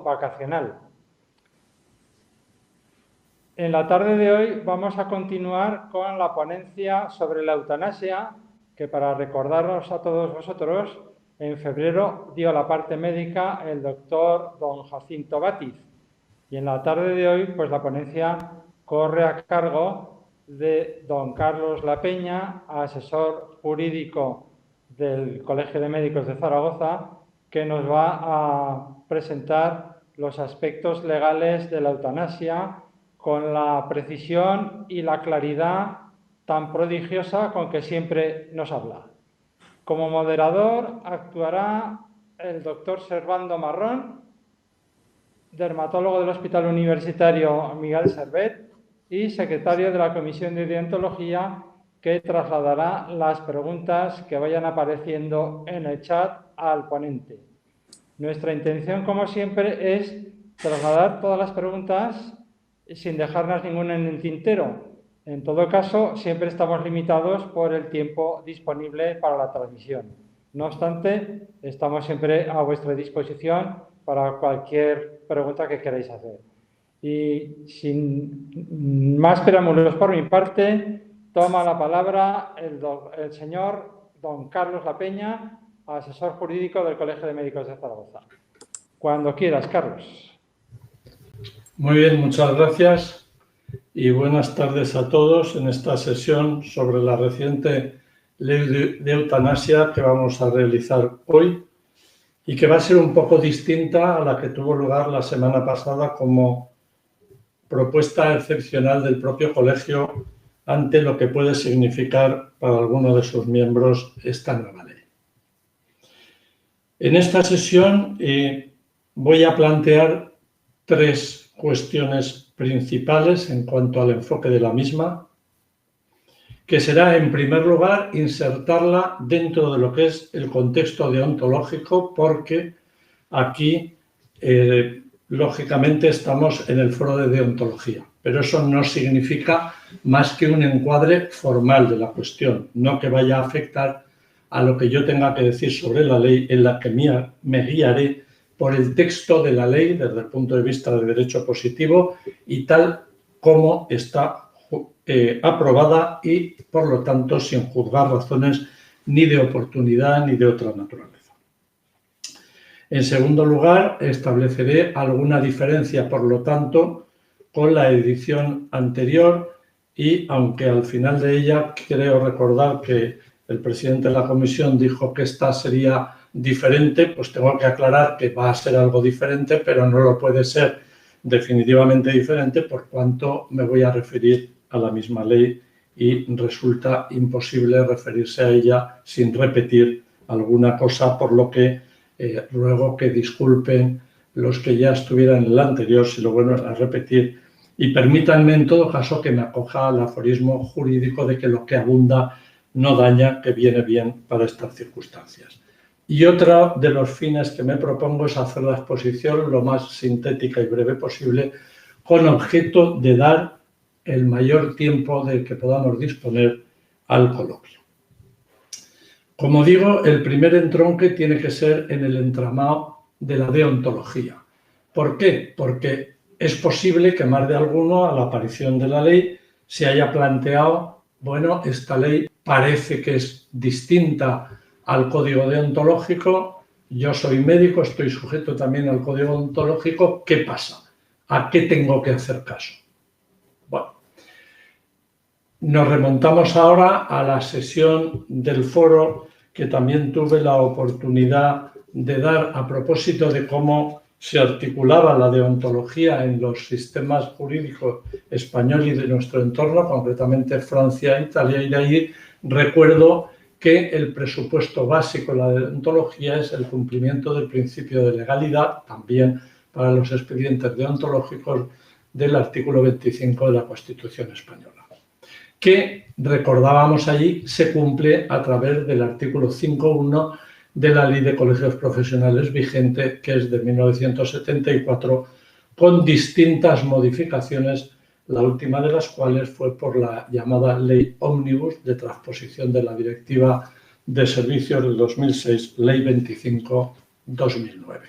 periodo vacacional. En la tarde de hoy vamos a continuar con la ponencia sobre la eutanasia, que para recordaros a todos vosotros, en febrero dio la parte médica el doctor don Jacinto Bátiz. Y en la tarde de hoy, pues la ponencia corre a cargo de don Carlos La Peña, asesor jurídico del Colegio de Médicos de Zaragoza, que nos va a presentar los aspectos legales de la eutanasia con la precisión y la claridad tan prodigiosa con que siempre nos habla. Como moderador actuará el doctor Servando Marrón, dermatólogo del Hospital Universitario Miguel Servet y secretario de la Comisión de Deontología, que trasladará las preguntas que vayan apareciendo en el chat al ponente. Nuestra intención, como siempre, es trasladar todas las preguntas sin dejarnos ninguna en el tintero. En todo caso, siempre estamos limitados por el tiempo disponible para la transmisión. No obstante, estamos siempre a vuestra disposición para cualquier pregunta que queráis hacer. Y sin más preámbulos por mi parte, toma la palabra el señor don Carlos La Peña, asesor jurídico del Colegio de Médicos de Zaragoza. Cuando quieras, Carlos. Muy bien, muchas gracias y buenas tardes a todos en esta sesión sobre la reciente ley de eutanasia que vamos a realizar hoy y que va a ser un poco distinta a la que tuvo lugar la semana pasada como propuesta excepcional del propio colegio ante lo que puede significar para alguno de sus miembros esta nueva ley. En esta sesión voy a plantear tres cuestiones principales en cuanto al enfoque de la misma, que será, en primer lugar, insertarla dentro de lo que es el contexto deontológico, porque aquí, lógicamente, estamos en el foro de deontología, pero eso no significa más que un encuadre formal de la cuestión, no que vaya a afectar a lo que yo tenga que decir sobre la ley, en la que me guiaré por el texto de la ley desde el punto de vista del derecho positivo y tal como está aprobada y, por lo tanto, sin juzgar razones ni de oportunidad ni de otra naturaleza. En segundo lugar, estableceré alguna diferencia, por lo tanto, con la edición anterior y, aunque al final de ella creo recordar que el presidente de la comisión dijo que esta sería diferente, pues tengo que aclarar que va a ser algo diferente, pero no lo puede ser definitivamente diferente por cuanto me voy a referir a la misma ley y resulta imposible referirse a ella sin repetir alguna cosa, por lo que ruego que disculpen los que ya estuvieran en el anterior si lo bueno es repetir y permítanme en todo caso que me acoja al aforismo jurídico de que lo que abunda no daña, que viene bien para estas circunstancias. Y otro de los fines que me propongo es hacer la exposición lo más sintética y breve posible, con objeto de dar el mayor tiempo del que podamos disponer al coloquio. Como digo, el primer entronque tiene que ser en el entramado de la deontología. ¿Por qué? Porque es posible que más de alguno, a la aparición de la ley, se haya planteado, bueno, esta ley parece que es distinta al código deontológico, yo soy médico, estoy sujeto también al código deontológico, ¿qué pasa? ¿A qué tengo que hacer caso? Bueno, nos remontamos ahora a la sesión del foro que también tuve la oportunidad de dar a propósito de cómo se articulaba la deontología en los sistemas jurídicos español y de nuestro entorno, concretamente Francia e Italia, y de ahí recuerdo que el presupuesto básico de la deontología es el cumplimiento del principio de legalidad, también para los expedientes deontológicos del artículo 25 de la Constitución española, que recordábamos allí se cumple a través del artículo 5.1 de la Ley de Colegios Profesionales vigente, que es de 1974, con distintas modificaciones, la última de las cuales fue por la llamada Ley Ómnibus de transposición de la Directiva de Servicios del 2006, Ley 25/2009.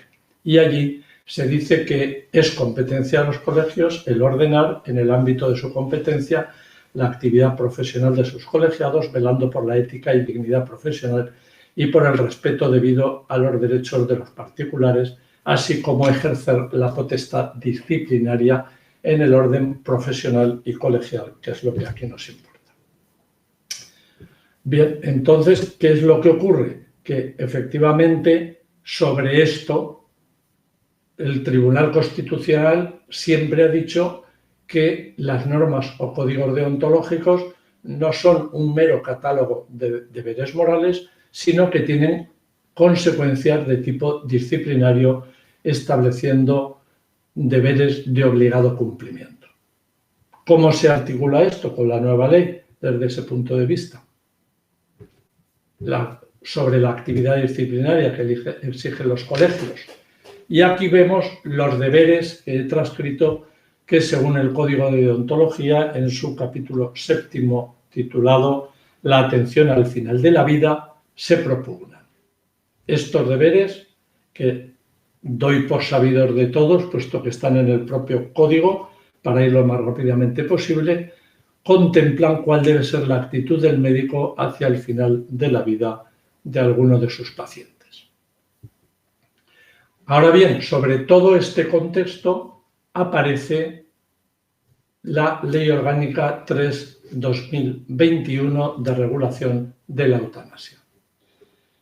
Y allí se dice que es competencia de los colegios el ordenar en el ámbito de su competencia la actividad profesional de sus colegiados, velando por la ética y dignidad profesional y por el respeto debido a los derechos de los particulares, así como ejercer la potestad disciplinaria en el orden profesional y colegial, que es lo que aquí nos importa. Bien, entonces, ¿qué es lo que ocurre? Que efectivamente sobre esto el Tribunal Constitucional siempre ha dicho que las normas o códigos deontológicos no son un mero catálogo de deberes morales, sino que tienen consecuencias de tipo disciplinario, estableciendo deberes de obligado cumplimiento. ¿Cómo se articula esto con la nueva ley desde ese punto de vista? Sobre la actividad disciplinaria que exigen los colegios. Y aquí vemos los deberes que he transcrito que según el Código de Deontología, en su capítulo 7º titulado La atención al final de la vida, se propugnan. Estos deberes, que doy por sabidos de todos, puesto que están en el propio Código, para ir lo más rápidamente posible, contemplan cuál debe ser la actitud del médico hacia el final de la vida de alguno de sus pacientes. Ahora bien, sobre todo este contexto aparece la Ley Orgánica 3/2021 de regulación de la eutanasia.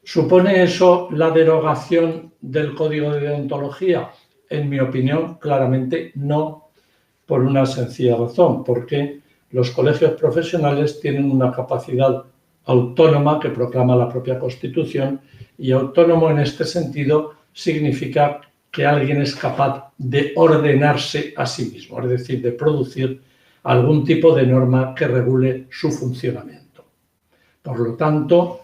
¿Supone eso la derogación del Código de Deontología? En mi opinión, claramente no, por una sencilla razón, porque los colegios profesionales tienen una capacidad autónoma que proclama la propia Constitución, y autónomo en este sentido significa que alguien es capaz de ordenarse a sí mismo, es decir, de producir algún tipo de norma que regule su funcionamiento. Por lo tanto,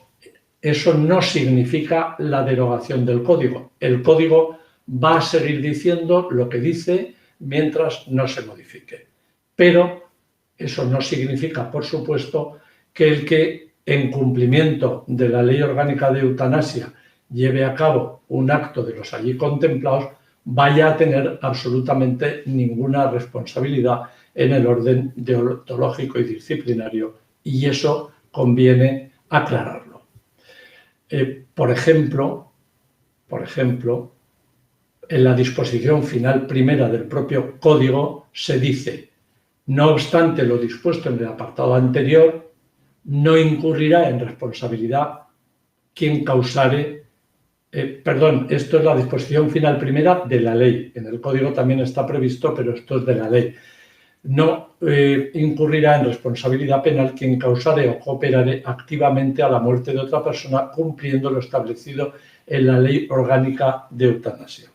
eso no significa la derogación del Código. El Código va a seguir diciendo lo que dice mientras no se modifique. Pero eso no significa, por supuesto, que el que en cumplimiento de la Ley Orgánica de Eutanasia lleve a cabo un acto de los allí contemplados vaya a tener absolutamente ninguna responsabilidad en el orden deontológico y disciplinario, y eso conviene aclararlo. Por ejemplo, en la disposición final primera del propio Código se dice: no obstante lo dispuesto en el apartado anterior, no incurrirá en responsabilidad quien causare. Esto es la disposición final primera de la ley. En el Código también está previsto, pero esto es de la ley. No incurrirá en responsabilidad penal quien causare o cooperare activamente a la muerte de otra persona, cumpliendo lo establecido en la Ley Orgánica de Eutanasia.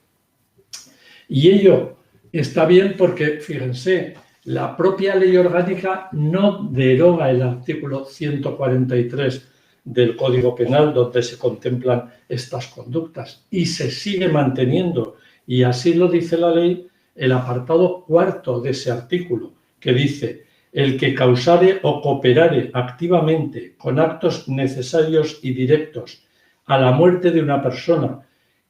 Y ello está bien porque, fíjense, la propia Ley Orgánica no deroga el artículo 143 del Código Penal, donde se contemplan estas conductas, y se sigue manteniendo, y así lo dice la ley, el apartado 4º de ese artículo, que dice: el que causare o cooperare activamente con actos necesarios y directos a la muerte de una persona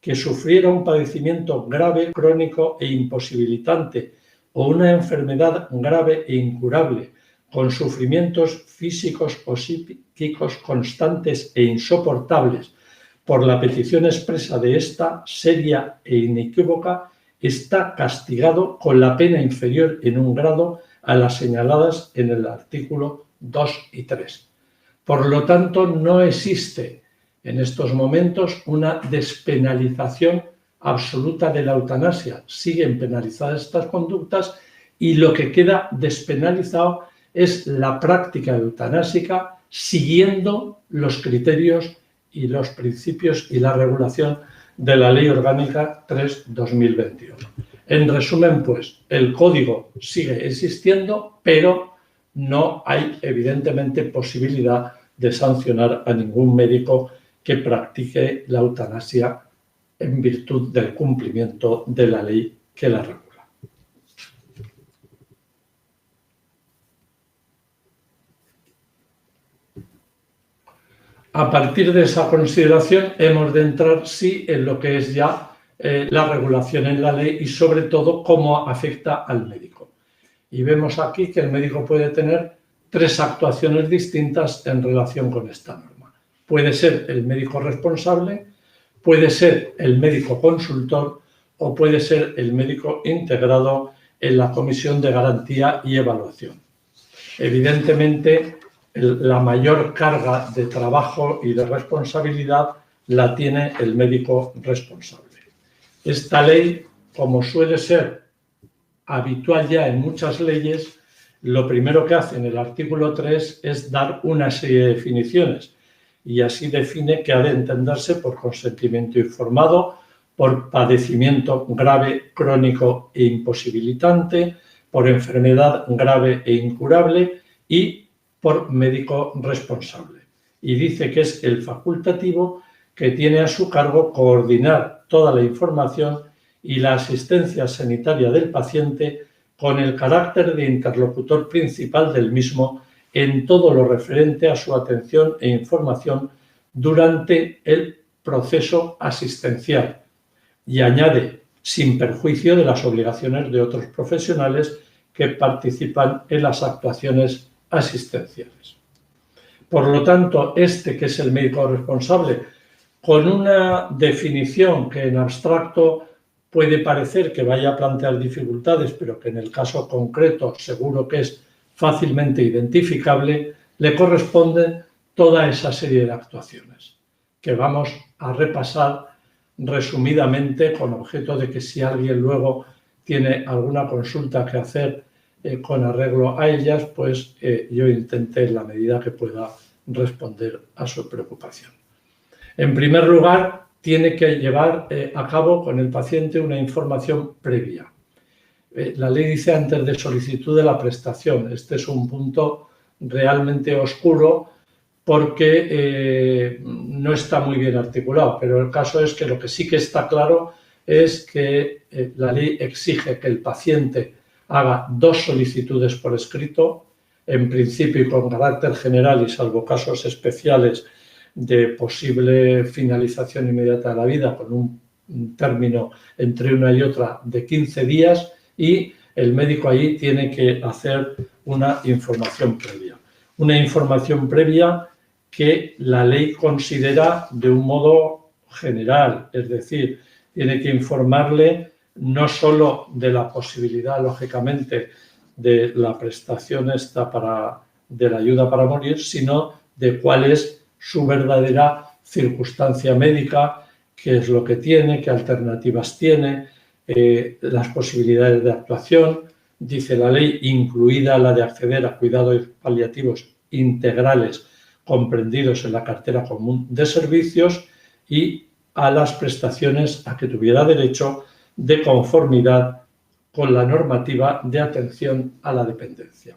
que sufriera un padecimiento grave, crónico e imposibilitante, o una enfermedad grave e incurable, con sufrimientos físicos o psíquicos constantes e insoportables, por la petición expresa de esta, seria e inequívoca, está castigado con la pena inferior en un grado a las señaladas en el artículo 2 y 3. Por lo tanto, no existe en estos momentos una despenalización absoluta de la eutanasia. Siguen penalizadas estas conductas y lo que queda despenalizado es la práctica eutanásica siguiendo los criterios y los principios y la regulación de la Ley Orgánica 3/2021. En resumen, pues, el Código sigue existiendo, pero no hay, evidentemente, posibilidad de sancionar a ningún médico que practique la eutanasia en virtud del cumplimiento de la ley que la regula. A partir de esa consideración hemos de entrar, sí, en lo que es ya la regulación en la ley y sobre todo cómo afecta al médico. Y vemos aquí que el médico puede tener 3 actuaciones distintas en relación con esta norma. Puede ser el médico responsable, puede ser el médico consultor o puede ser el médico integrado en la comisión de garantía y evaluación. Evidentemente, la mayor carga de trabajo y de responsabilidad la tiene el médico responsable. Esta ley, como suele ser habitual ya en muchas leyes, lo primero que hace en el artículo 3 es dar una serie de definiciones y así define que ha de entenderse por consentimiento informado, por padecimiento grave, crónico e imposibilitante, por enfermedad grave e incurable y por médico responsable. Y dice que es el facultativo que tiene a su cargo coordinar toda la información y la asistencia sanitaria del paciente con el carácter de interlocutor principal del mismo en todo lo referente a su atención e información durante el proceso asistencial. Y añade, sin perjuicio de las obligaciones de otros profesionales que participan en las actuaciones asistenciales. Por lo tanto, este que es el médico responsable, con una definición que en abstracto puede parecer que vaya a plantear dificultades, pero que en el caso concreto seguro que es fácilmente identificable, le corresponde toda esa serie de actuaciones que vamos a repasar resumidamente con objeto de que si alguien luego tiene alguna consulta que hacer con arreglo a ellas, pues yo intente en la medida que pueda responder a su preocupación. En primer lugar, tiene que llevar a cabo con el paciente una información previa. La ley dice antes de solicitud de la prestación. Este es un punto realmente oscuro porque no está muy bien articulado, pero el caso es que lo que sí que está claro es que la ley exige que el paciente haga 2 solicitudes por escrito, en principio y con carácter general y salvo casos especiales de posible finalización inmediata de la vida con un término entre una y otra de 15 días y el médico ahí tiene que hacer una información previa. Una información previa que la ley considera de un modo general, es decir, tiene que informarle no solo de la posibilidad, lógicamente, de la prestación de la ayuda para morir, sino de cuál es su verdadera circunstancia médica, qué es lo que tiene, qué alternativas tiene, las posibilidades de actuación, dice la ley, incluida la de acceder a cuidados paliativos integrales comprendidos en la cartera común de servicios y a las prestaciones a que tuviera derecho de conformidad con la normativa de atención a la dependencia.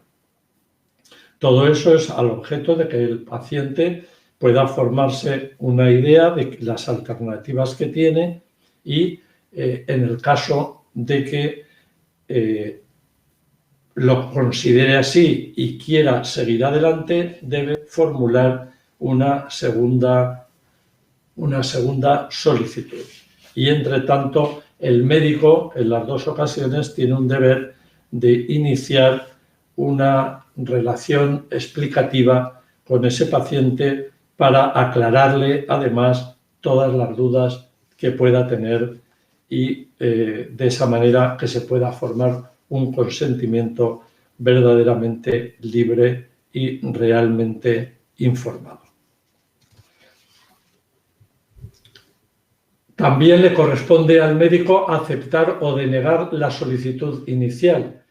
Todo eso es al objeto de que el paciente pueda formarse una idea de las alternativas que tiene y en el caso de que lo considere así y quiera seguir adelante, debe formular una segunda solicitud. Y entre tanto, el médico en las 2 ocasiones tiene un deber de iniciar una relación explicativa con ese paciente para aclararle además todas las dudas que pueda tener y de esa manera que se pueda formar un consentimiento verdaderamente libre y realmente informado. También le corresponde al médico aceptar o denegar la solicitud inicial.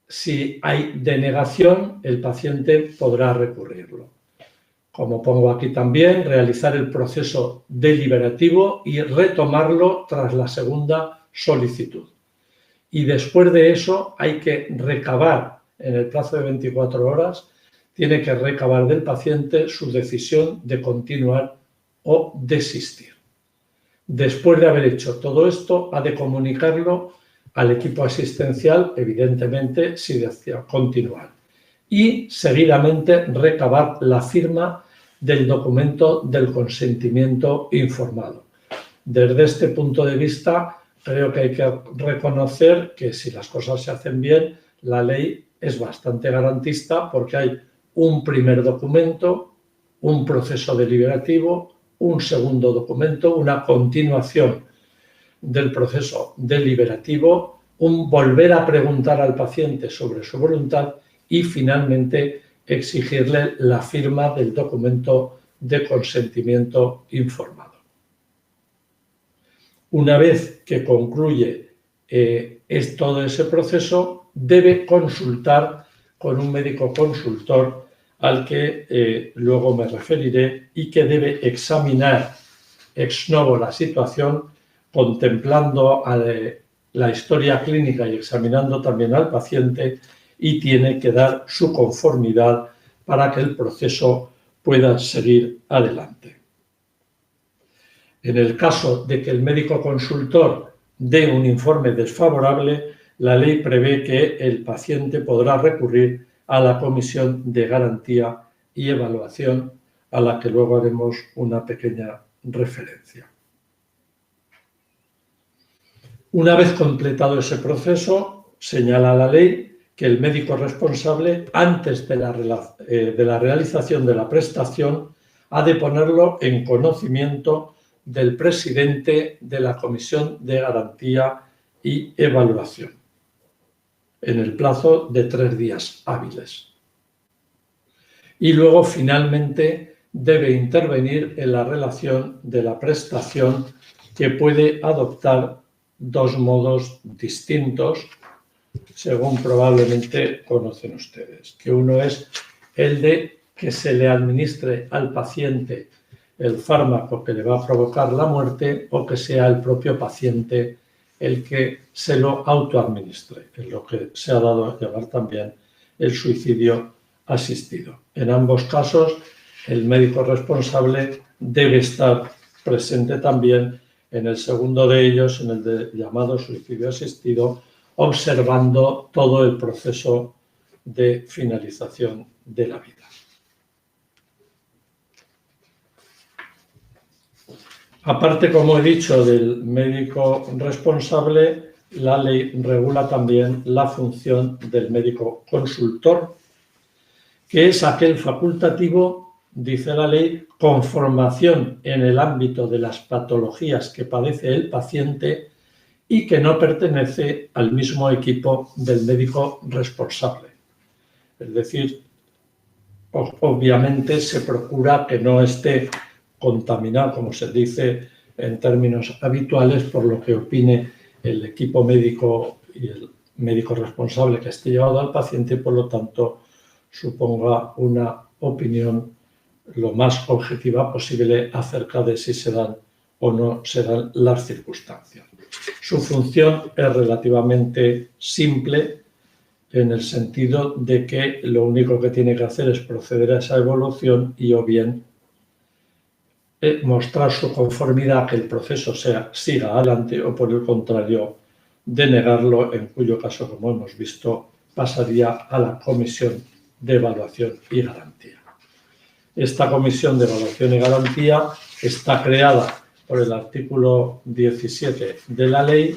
Si hay denegación, el paciente podrá recurrirlo. Como pongo aquí también, realizar el proceso deliberativo y retomarlo tras la segunda solicitud. Y después de eso hay que recabar, en el plazo de 24 horas, tiene que recabar del paciente su decisión de continuar o desistir. Después de haber hecho todo esto, ha de comunicarlo al equipo asistencial, evidentemente, si desea continuar. Y seguidamente recabar la firma del documento del consentimiento informado. Desde este punto de vista, creo que hay que reconocer que si las cosas se hacen bien, la ley es bastante garantista porque hay un primer documento, un proceso deliberativo, un segundo documento, una continuación del proceso deliberativo, un volver a preguntar al paciente sobre su voluntad y finalmente exigirle la firma del documento de consentimiento informado. Una vez que concluye todo ese proceso, debe consultar con un médico consultor al que luego me referiré y que debe examinar ex novo la situación, contemplando la historia clínica y examinando también al paciente, y tiene que dar su conformidad para que el proceso pueda seguir adelante. En el caso de que el médico consultor dé un informe desfavorable, la ley prevé que el paciente podrá recurrir a la Comisión de Garantía y Evaluación, a la que luego haremos una pequeña referencia. Una vez completado ese proceso, señala la ley que el médico responsable, antes de la realización de la prestación, ha de ponerlo en conocimiento del presidente de la Comisión de Garantía y Evaluación, en el plazo de 3 días hábiles. Y luego, finalmente, debe intervenir en la relación de la prestación, que puede adoptar 2 modos distintos, según probablemente conocen ustedes, que uno es el de que se le administre al paciente el fármaco que le va a provocar la muerte, o que sea el propio paciente el que se lo autoadministre, que es lo que se ha dado a llamar también el suicidio asistido. En ambos casos, el médico responsable debe estar presente también en el segundo de ellos, en el de llamado suicidio asistido, observando todo el proceso de finalización de la vida. Aparte, como he dicho, del médico responsable, la ley regula también la función del médico consultor, que es aquel facultativo, dice la ley, con formación en el ámbito de las patologías que padece el paciente y que no pertenece al mismo equipo del médico responsable. Es decir, obviamente se procura que no esté contaminado, como se dice en términos habituales, por lo que opine el equipo médico y el médico responsable que esté llevado al paciente, y por lo tanto suponga una opinión lo más objetiva posible acerca de si se dan o no se dan las circunstancias. Su función es relativamente simple, en el sentido de que lo único que tiene que hacer es proceder a esa evaluación y o bien mostrar su conformidad a que el proceso siga adelante, o por el contrario denegarlo, en cuyo caso, como hemos visto, pasaría a la Comisión de Evaluación y Garantía. Esta Comisión de Evaluación y Garantía está creada por el artículo 17 de la ley,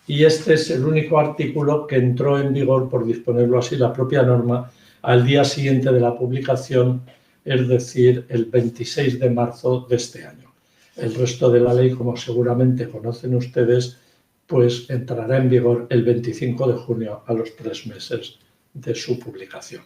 y este es el único artículo que entró en vigor, por disponerlo así la propia norma, al día siguiente de la publicación, es decir, el 26 de marzo de este año. El resto de la ley, como seguramente conocen ustedes, pues entrará en vigor el 25 de junio, a los 3 meses de su publicación.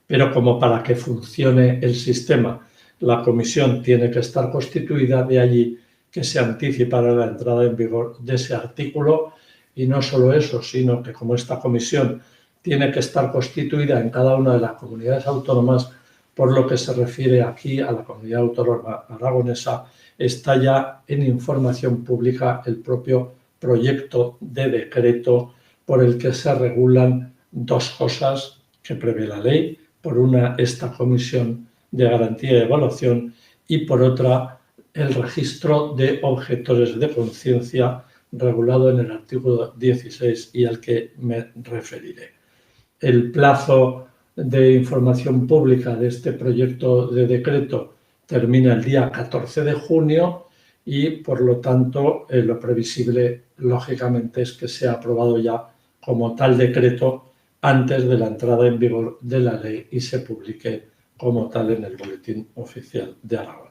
Pero como para que funcione el sistema, la comisión tiene que estar constituida, de allí que se anticipara la entrada en vigor de ese artículo. Y no solo eso, sino que como esta comisión tiene que estar constituida en cada una de las comunidades autónomas, por lo que se refiere aquí a la comunidad autónoma aragonesa, está ya en información pública el propio proyecto de decreto por el que se regulan 2 cosas que prevé la ley. Por una, esta Comisión de Garantía y Evaluación, y por otra, el registro de objetores de conciencia, regulado en el artículo 16 y al que me referiré. El plazo de información pública de este proyecto de decreto termina el día 14 de junio y, por lo tanto, lo previsible, lógicamente, es que sea aprobado ya como tal decreto antes de la entrada en vigor de la ley y se publique como tal en el Boletín Oficial de Aragón.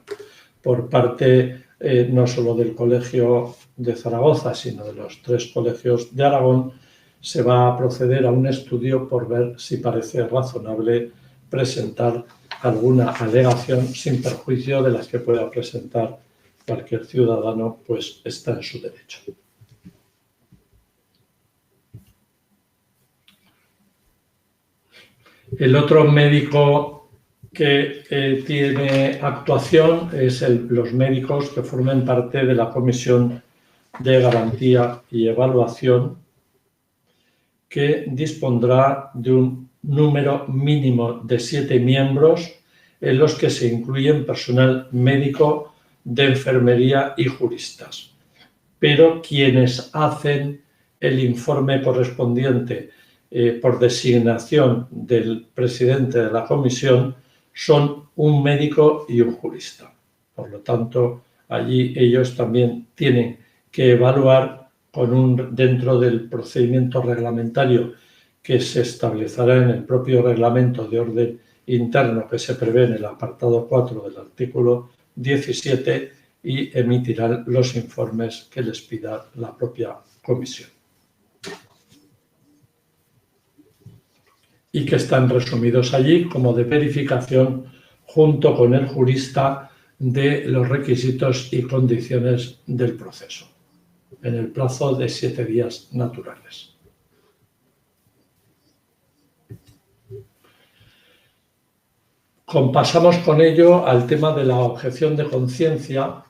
Por parte no solo del Colegio de Zaragoza, sino de los 3 colegios de Aragón, se va a proceder a un estudio por ver si parece razonable presentar alguna alegación sin perjuicio de las que pueda presentar cualquier ciudadano, pues está en su derecho. El otro médico que tiene actuación es los médicos que formen parte de la Comisión de Garantía y Evaluación, que dispondrá de un número mínimo de 7 miembros, en los que se incluyen personal médico, de enfermería y juristas. Pero quienes hacen el informe correspondiente por designación del presidente de la comisión son un médico y un jurista. Por lo tanto, allí ellos también tienen que evaluar dentro del procedimiento reglamentario que se establecerá en el propio reglamento de orden interno que se prevé en el apartado 4 del artículo 17 y emitirán los informes que les pida la propia comisión. Y que están resumidos allí como de verificación junto con el jurista de los requisitos y condiciones del proceso, en el plazo de 7 días naturales. Pasamos con ello al tema de la objeción de conciencia,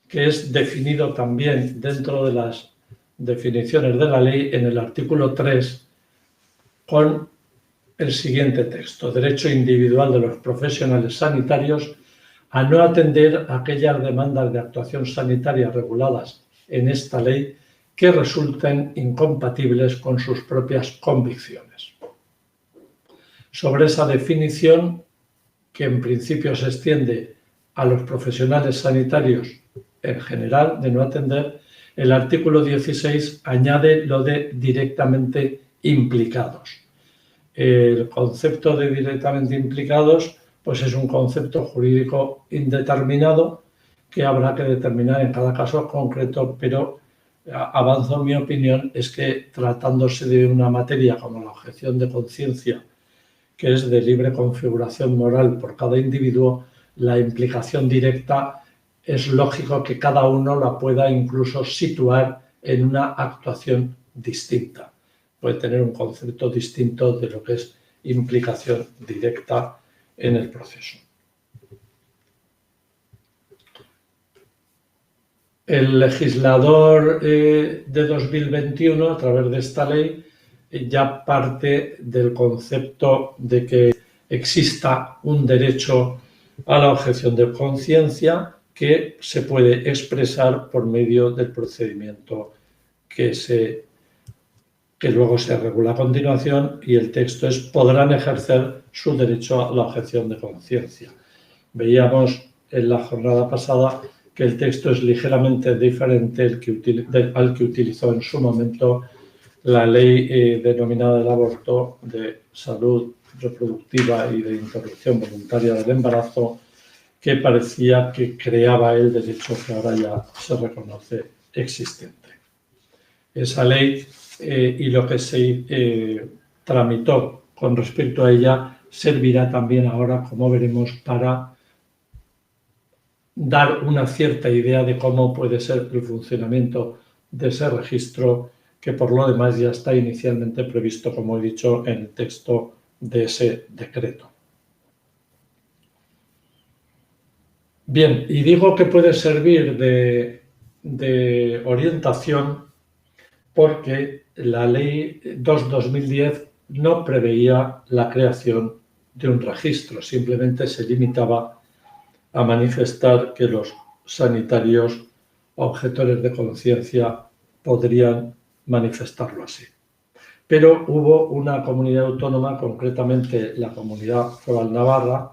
que es definido también dentro de las definiciones de la ley en el artículo 3 con el siguiente texto: derecho individual de los profesionales sanitarios a no atender aquellas demandas de actuación sanitaria reguladas en esta ley que resulten incompatibles con sus propias convicciones. Sobre esa definición, que en principio se extiende a los profesionales sanitarios en general de no atender, el artículo 16 añade lo de directamente implicados. El concepto de directamente implicados pues es un concepto jurídico indeterminado que habrá que determinar en cada caso concreto, pero avanzo en mi opinión es que, tratándose de una materia como la objeción de conciencia, que es de libre configuración moral por cada individuo, la implicación directa es lógico que cada uno la pueda incluso situar en una actuación distinta. Puede tener un concepto distinto de lo que es implicación directa en el proceso. El legislador de 2021, a través de esta ley, ya parte del concepto de que exista un derecho a la objeción de conciencia que se puede expresar por medio del procedimiento que luego se regula a continuación, y el texto es: podrán ejercer su derecho a la objeción de conciencia. Veíamos en la jornada pasada que el texto es ligeramente diferente al que utilizó en su momento la ley denominada del aborto, de salud reproductiva y de interrupción voluntaria del embarazo, que parecía que creaba el derecho que ahora ya se reconoce existente. Esa ley y lo que se tramitó con respecto a ella servirá también ahora, como veremos, para dar una cierta idea de cómo puede ser el funcionamiento de ese registro, que por lo demás ya está inicialmente previsto, como he dicho, en el texto de ese decreto. Bien, y digo que puede servir de orientación porque la Ley 2/2010 no preveía la creación de un registro, simplemente se limitaba a manifestar que los sanitarios objetores de conciencia podrían manifestarlo así. Pero hubo una comunidad autónoma, concretamente la Comunidad Foral Navarra,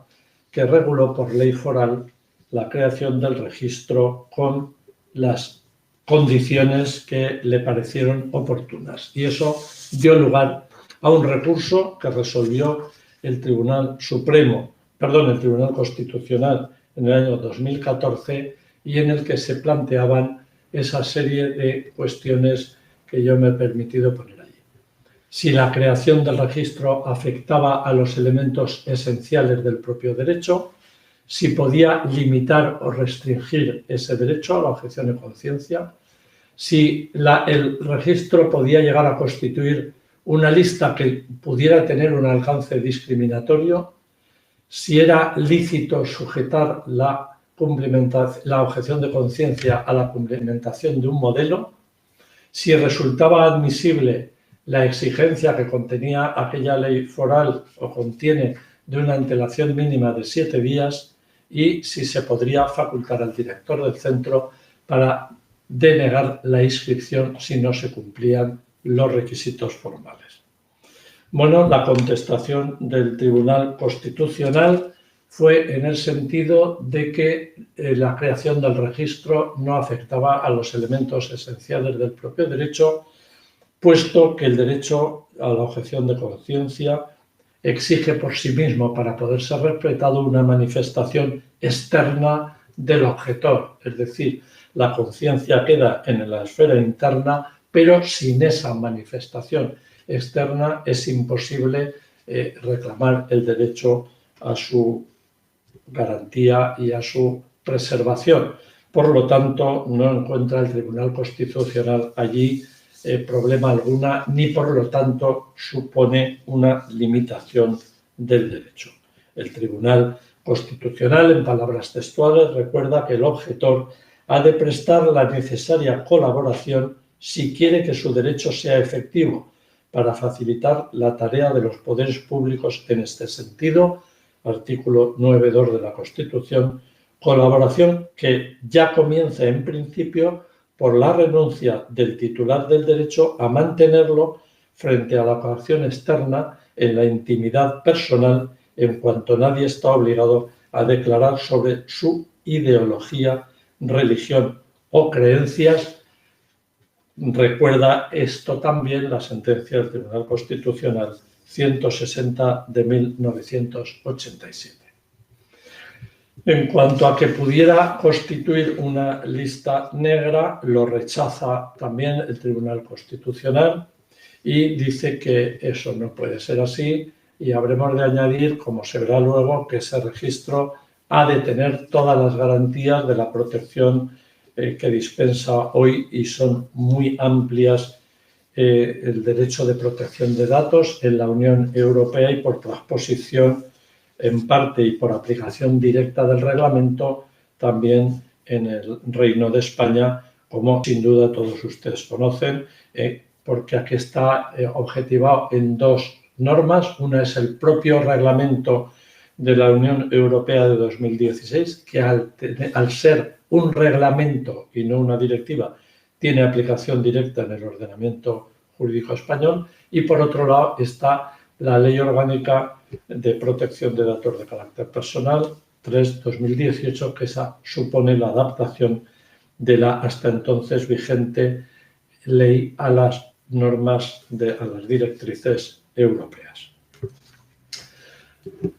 que reguló por ley foral la creación del registro con las condiciones que le parecieron oportunas. Y eso dio lugar a un recurso que resolvió el Tribunal Constitucional en el año 2014 y en el que se planteaban esa serie de cuestiones que yo me he permitido poner allí. Si la creación del registro afectaba a los elementos esenciales del propio derecho, si podía limitar o restringir ese derecho a la objeción de conciencia, si el registro podía llegar a constituir una lista que pudiera tener un alcance discriminatorio, si era lícito sujetar la objeción de conciencia a la cumplimentación de un modelo, si resultaba admisible la exigencia que contenía aquella ley foral o contiene de una antelación mínima de 7 días y si se podría facultar al director del centro para denegar la inscripción si no se cumplían los requisitos formales. Bueno, la contestación del Tribunal Constitucional fue en el sentido de que la creación del registro no afectaba a los elementos esenciales del propio derecho, puesto que el derecho a la objeción de conciencia exige por sí mismo, para poder ser respetado, una manifestación externa del objetor, es decir, la conciencia queda en la esfera interna, pero sin esa manifestación externa es imposible reclamar el derecho a su garantía y a su preservación. Por lo tanto, no encuentra el Tribunal Constitucional allí problema alguna, ni por lo tanto supone una limitación del derecho. El Tribunal Constitucional, en palabras textuales, recuerda que el objetor ha de prestar la necesaria colaboración si quiere que su derecho sea efectivo, para facilitar la tarea de los poderes públicos en este sentido, artículo 9.2 de la Constitución, colaboración que ya comienza en principio por la renuncia del titular del derecho a mantenerlo frente a la coacción externa en la intimidad personal, en cuanto nadie está obligado a declarar sobre su ideología, religión o creencias. Recuerda esto también la sentencia del Tribunal Constitucional 160 de 1987. En cuanto a que pudiera constituir una lista negra, lo rechaza también el Tribunal Constitucional y dice que eso no puede ser así, y habremos de añadir, como se verá luego, que ese registro ha de tener todas las garantías de la protección que dispensa hoy, y son muy amplias, el derecho de protección de datos en la Unión Europea y por transposición en parte y por aplicación directa del reglamento también en el Reino de España, como sin duda todos ustedes conocen, porque aquí está objetivado en dos normas. Una es el propio reglamento de la Unión Europea de 2016, que al ser un reglamento y no una directiva, tiene aplicación directa en el ordenamiento jurídico español, y por otro lado está la Ley Orgánica de Protección de Datos de Carácter Personal 3/2018, que esa supone la adaptación de la hasta entonces vigente ley a las normas, a las directrices europeas.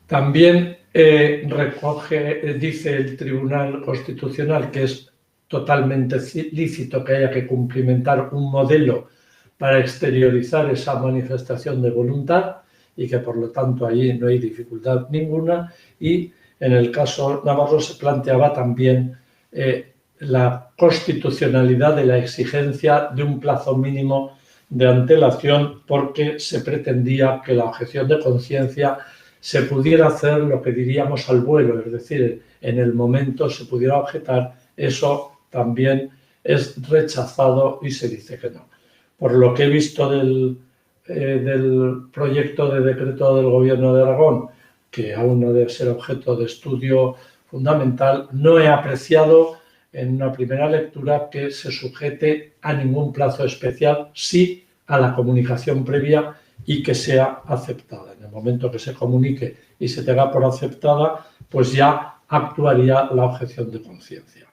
También dice el Tribunal Constitucional que es totalmente lícito que haya que cumplimentar un modelo para exteriorizar esa manifestación de voluntad y que por lo tanto allí no hay dificultad ninguna. Y en el caso navarro se planteaba también la constitucionalidad de la exigencia de un plazo mínimo de antelación, porque se pretendía que la objeción de conciencia se pudiera hacer lo que diríamos al vuelo, es decir, en el momento se pudiera objetar. Eso también es rechazado y se dice que no. Por lo que he visto del proyecto de decreto del Gobierno de Aragón, que aún no debe ser objeto de estudio fundamental, no he apreciado en una primera lectura que se sujete a ningún plazo especial, sí a la comunicación previa y que sea aceptada. En el momento que se comunique y se tenga por aceptada, pues ya actuaría la objeción de conciencia.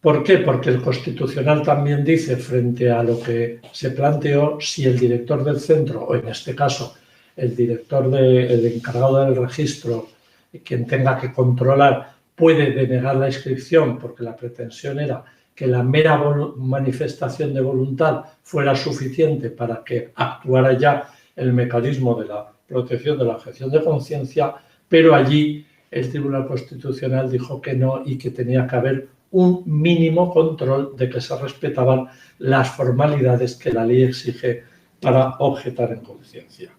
¿Por qué? Porque el Constitucional también dice, frente a lo que se planteó, si el director del centro, o en este caso el encargado del registro, quien tenga que controlar, puede denegar la inscripción, porque la pretensión era que la mera manifestación de voluntad fuera suficiente para que actuara ya el mecanismo de la protección de la objeción de conciencia, pero allí el Tribunal Constitucional dijo que no y que tenía que haber un mínimo control de que se respetaban las formalidades que la ley exige para objetar en conciencia.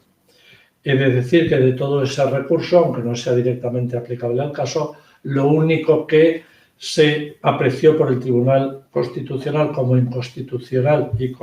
He de decir que de todo ese recurso, aunque no sea directamente aplicable al caso, lo único que se apreció por el Tribunal Constitucional como inconstitucional y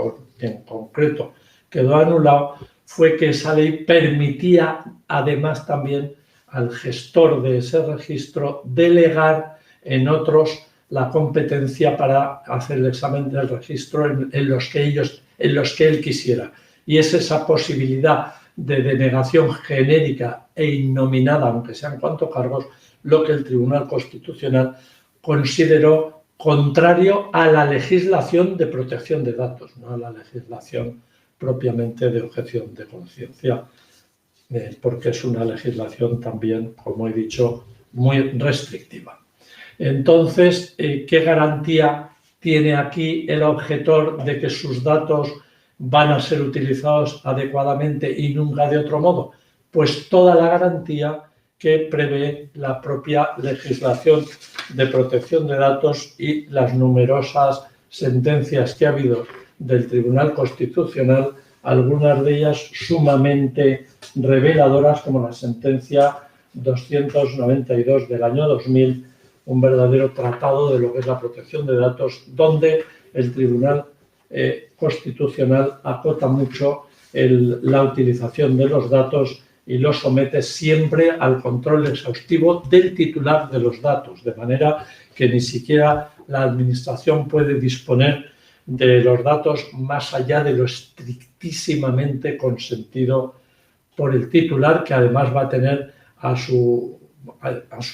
en concreto quedó anulado fue que esa ley permitía además también al gestor de ese registro delegar en otros la competencia para hacer el examen del registro en los que él quisiera. Y es esa posibilidad de denegación genérica e innominada, aunque sean cuanto cargos, lo que el Tribunal Constitucional consideró contrario a la legislación de protección de datos, no a la legislación propiamente de objeción de conciencia, porque es una legislación también, como he dicho, muy restrictiva. Entonces, ¿qué garantía tiene aquí el objetor de que sus datos van a ser utilizados adecuadamente y nunca de otro modo? Pues toda la garantía que prevé la propia legislación de protección de datos y las numerosas sentencias que ha habido del Tribunal Constitucional, algunas de ellas sumamente reveladoras, como la sentencia 292 del año 2000, un verdadero tratado de lo que es la protección de datos, donde el Tribunal Constitucional acota mucho la utilización de los datos y los somete siempre al control exhaustivo del titular de los datos, de manera que ni siquiera la Administración puede disponer de los datos más allá de lo estrictísimamente consentido por el titular, que además va a tener a su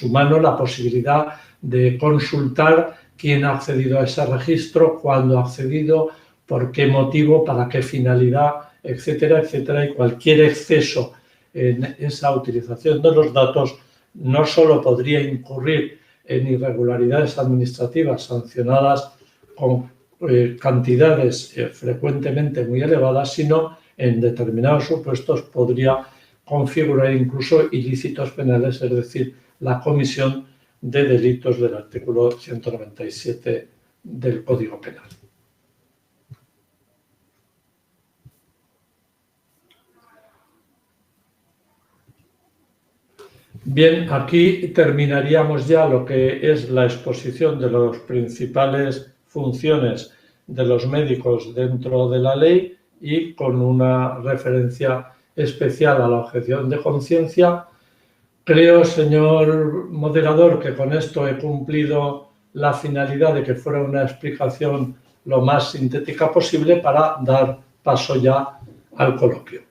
mano la posibilidad de consultar quién ha accedido a ese registro, cuándo ha accedido, por qué motivo, para qué finalidad, etcétera, etcétera. Y cualquier exceso en esa utilización de los datos no solo podría incurrir en irregularidades administrativas sancionadas con cantidades frecuentemente muy elevadas, sino en determinados supuestos podría configurar incluso ilícitos penales, es decir, la comisión de delitos del artículo 197 del Código Penal. Bien, aquí terminaríamos ya lo que es la exposición de las principales funciones de los médicos dentro de la ley y con una referencia especial a la objeción de conciencia. Creo, señor moderador, que con esto he cumplido la finalidad de que fuera una explicación lo más sintética posible para dar paso ya al coloquio.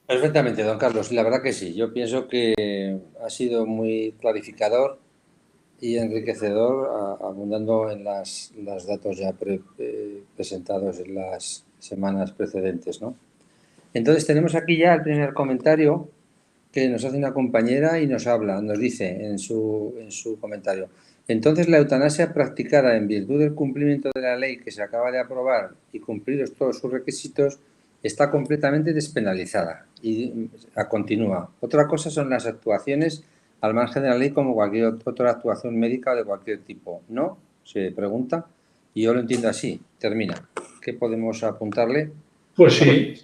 Perfectamente, don Carlos. La verdad que sí. Yo pienso que ha sido muy clarificador y enriquecedor, abundando en los datos ya presentados en las semanas precedentes, ¿no? Entonces tenemos aquí ya el primer comentario que nos hace una compañera y nos dice en su comentario: entonces la eutanasia practicada en virtud del cumplimiento de la ley que se acaba de aprobar y cumplidos todos sus requisitos está completamente despenalizada. Y continúa. Otra cosa son las actuaciones al margen de la ley, como cualquier otra actuación médica o de cualquier tipo. ¿No? Se pregunta. Y yo lo entiendo así. Termina. ¿Qué podemos apuntarle? Pues sí,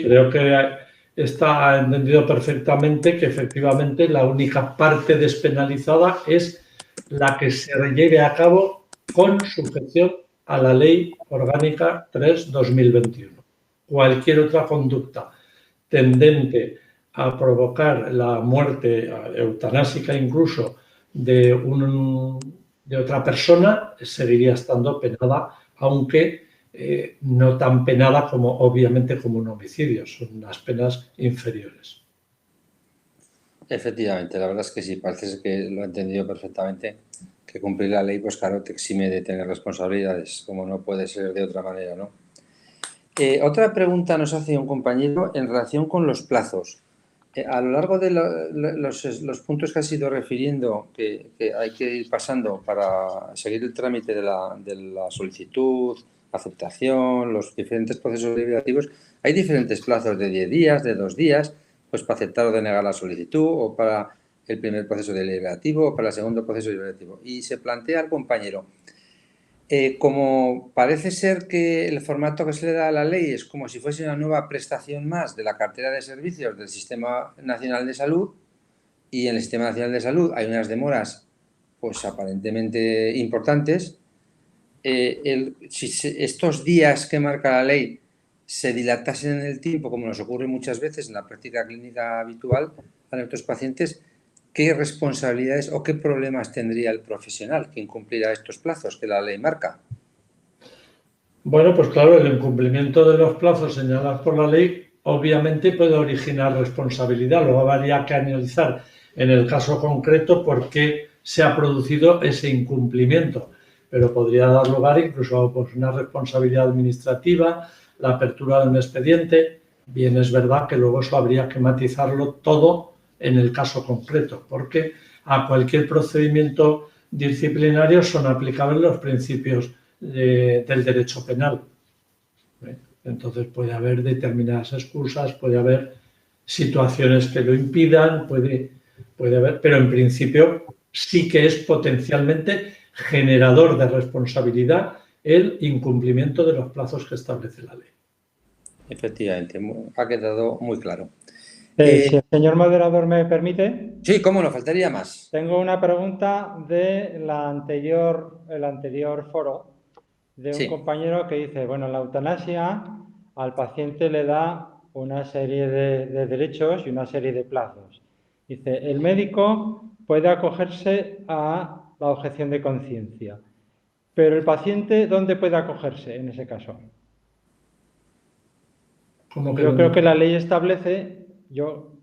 creo que está entendido perfectamente que efectivamente la única parte despenalizada es la que se lleve a cabo con sujeción a la Ley Orgánica 3/2021. Cualquier otra conducta tendente a provocar la muerte eutanásica incluso de otra persona seguiría estando penada, aunque no tan penada como obviamente como un homicidio, son unas penas inferiores. Efectivamente, la verdad es que sí, parece que lo ha entendido perfectamente, que cumplir la ley, pues claro, te exime de tener responsabilidades, como no puede ser de otra manera, ¿no? Otra pregunta nos hace un compañero en relación con los plazos. A lo largo de los puntos que has ido refiriendo, que hay que ir pasando para seguir el trámite de la solicitud, aceptación, los diferentes procesos deliberativos, hay diferentes plazos de 10 días, de 2 días, pues para aceptar o denegar la solicitud, o para el primer proceso deliberativo, o para el segundo proceso deliberativo. Y se plantea al compañero, como parece ser que el formato que se le da a la ley es como si fuese una nueva prestación más de la cartera de servicios del Sistema Nacional de Salud, y en el Sistema Nacional de Salud hay unas demoras pues aparentemente importantes, si estos días que marca la ley se dilatasen en el tiempo, como nos ocurre muchas veces en la práctica clínica habitual a nuestros pacientes, ¿qué responsabilidades o qué problemas tendría el profesional que incumplirá estos plazos que la ley marca? Bueno, pues claro, el incumplimiento de los plazos señalados por la ley obviamente puede originar responsabilidad. Luego habría que analizar en el caso concreto por qué se ha producido ese incumplimiento, pero podría dar lugar incluso a pues, una responsabilidad administrativa, la apertura de un expediente. Bien, es verdad que luego eso habría que matizarlo todo en el caso concreto, porque a cualquier procedimiento disciplinario son aplicables los principios del derecho penal. Entonces puede haber determinadas excusas, puede haber situaciones que lo impidan, puede haber, pero en principio sí que es potencialmente generador de responsabilidad el incumplimiento de los plazos que establece la ley. Efectivamente, ha quedado muy claro. Si el señor moderador me permite. Sí, cómo no, faltaría más. Tengo una pregunta de el anterior foro de un compañero que dice, bueno, la eutanasia al paciente le da una serie de derechos y una serie de plazos. Dice, el médico puede acogerse a la objeción de conciencia, pero el paciente, ¿dónde puede acogerse en ese caso? Yo creo que la ley establece, yo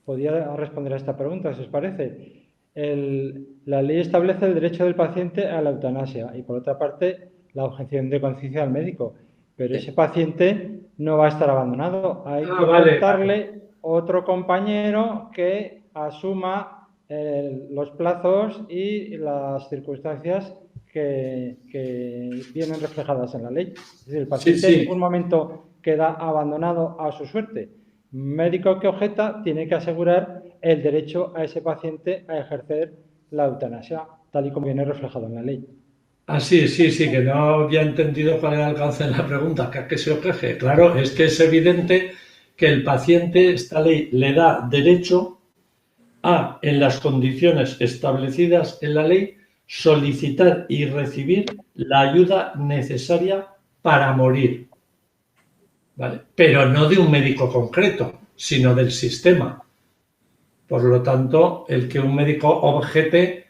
podría responder a esta pregunta, si os parece. La ley establece el derecho del paciente a la eutanasia y, por otra parte, la objeción de conciencia al médico. Pero ese paciente no va a estar abandonado. Hay que ofertarle otro compañero que asuma los plazos y las circunstancias que vienen reflejadas en la ley. Es decir, el paciente en ningún momento queda abandonado a su suerte. Un médico que objeta tiene que asegurar el derecho a ese paciente a ejercer la eutanasia, tal y como viene reflejado en la ley. Sí, que no había entendido cuál era el alcance de la pregunta, que a qué se ofrece. Claro, es que es evidente que el paciente, esta ley le da derecho a, en las condiciones establecidas en la ley, solicitar y recibir la ayuda necesaria para morir. ¿Vale? Pero no de un médico concreto, sino del sistema. Por lo tanto, el que un médico objete,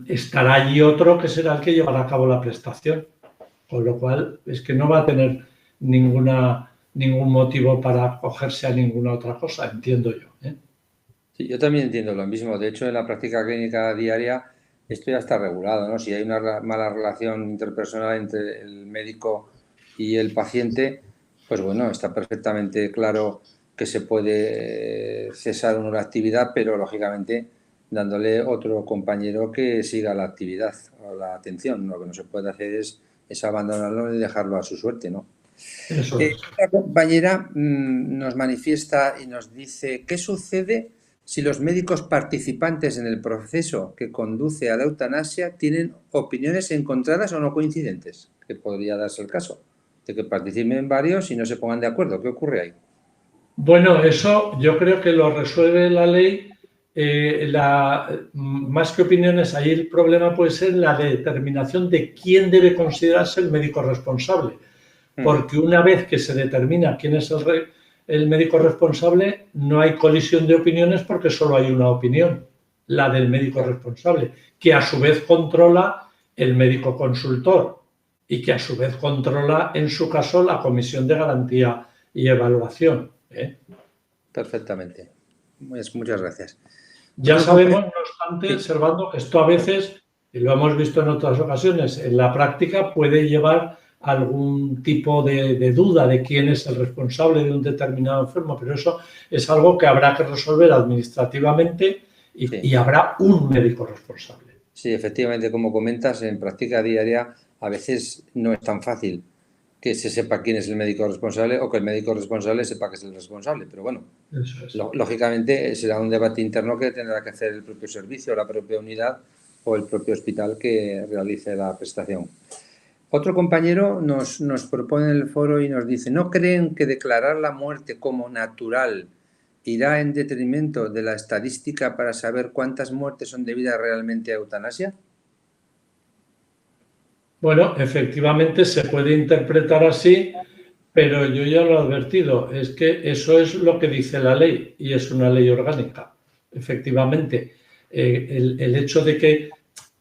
estará allí otro que será el que llevará a cabo la prestación. Con lo cual, es que no va a tener ningún motivo para acogerse a ninguna otra cosa, entiendo yo. Sí, yo también entiendo lo mismo. De hecho, en la práctica clínica diaria esto ya está regulado, ¿no? Si hay una mala relación interpersonal entre el médico y el paciente, pues bueno, está perfectamente claro que se puede cesar una actividad, pero lógicamente dándole otro compañero que siga la actividad o la atención. Lo que no se puede hacer es abandonarlo y dejarlo a su suerte, ¿no? Eso es. Esta compañera nos manifiesta y nos dice ¿qué sucede si los médicos participantes en el proceso que conduce a la eutanasia tienen opiniones encontradas o no coincidentes? Que podría darse el caso de que participen varios y no se pongan de acuerdo. ¿Qué ocurre ahí? Bueno, eso yo creo que lo resuelve la ley. Más que opiniones, ahí el problema puede ser la determinación de quién debe considerarse el médico responsable. Porque una vez que se determina quién es el médico responsable, no hay colisión de opiniones porque solo hay una opinión, la del médico responsable, que a su vez controla el médico consultor y que a su vez controla, en su caso, la Comisión de Garantía y Evaluación. Perfectamente. Muchas gracias. Ya sabemos, no obstante, Servando, que esto a veces, y lo hemos visto en otras ocasiones, en la práctica puede llevar a algún tipo de duda de quién es el responsable de un determinado enfermo, pero eso es algo que habrá que resolver administrativamente y habrá un médico responsable. Sí, efectivamente, como comentas, en práctica diaria a veces no es tan fácil que se sepa quién es el médico responsable o que el médico responsable sepa que es el responsable. Pero bueno, lógicamente será un debate interno que tendrá que hacer el propio servicio, la propia unidad o el propio hospital que realice la prestación. Otro compañero nos propone en el foro y nos dice: ¿no creen que declarar la muerte como natural irá en detrimento de la estadística para saber cuántas muertes son debidas realmente a eutanasia? Bueno, efectivamente se puede interpretar así, pero yo ya lo he advertido, es que eso es lo que dice la ley y es una ley orgánica. Efectivamente, el hecho de que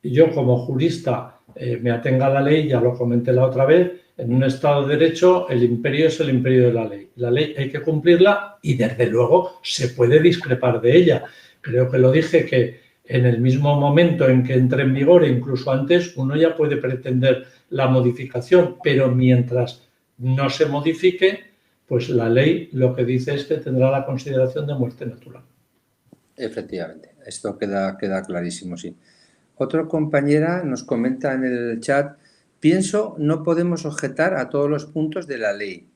yo como jurista me atenga a la ley, ya lo comenté la otra vez, en un Estado de Derecho el imperio es el imperio de la ley. La ley hay que cumplirla y desde luego se puede discrepar de ella. Creo que lo dije que en el mismo momento en que entre en vigor e incluso antes, uno ya puede pretender la modificación, pero mientras no se modifique, pues la ley lo que dice es que tendrá la consideración de muerte natural. Efectivamente, esto queda clarísimo, sí. Otra compañera nos comenta en el chat: pienso, no podemos objetar a todos los puntos de la ley.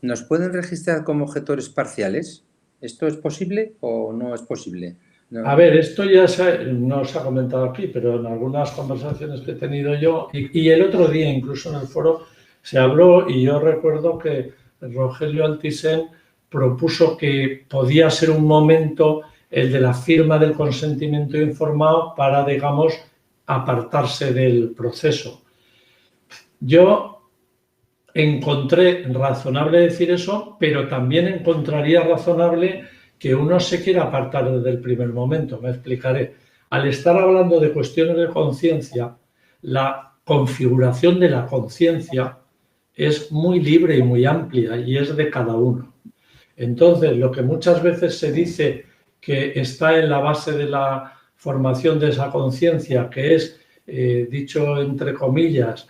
¿Nos pueden registrar como objetores parciales? ¿Esto es posible o no es posible? No. A ver, esto ya no se ha comentado aquí, pero en algunas conversaciones que he tenido yo, y el otro día incluso en el foro se habló, y yo recuerdo que Rogelio Altisent propuso que podía ser un momento el de la firma del consentimiento informado para, digamos, apartarse del proceso. Yo encontré razonable decir eso, pero también encontraría razonable que uno se quiera apartar desde el primer momento. Me explicaré. Al estar hablando de cuestiones de conciencia, la configuración de la conciencia es muy libre y muy amplia y es de cada uno. Entonces, lo que muchas veces se dice que está en la base de la formación de esa conciencia, que es, dicho entre comillas,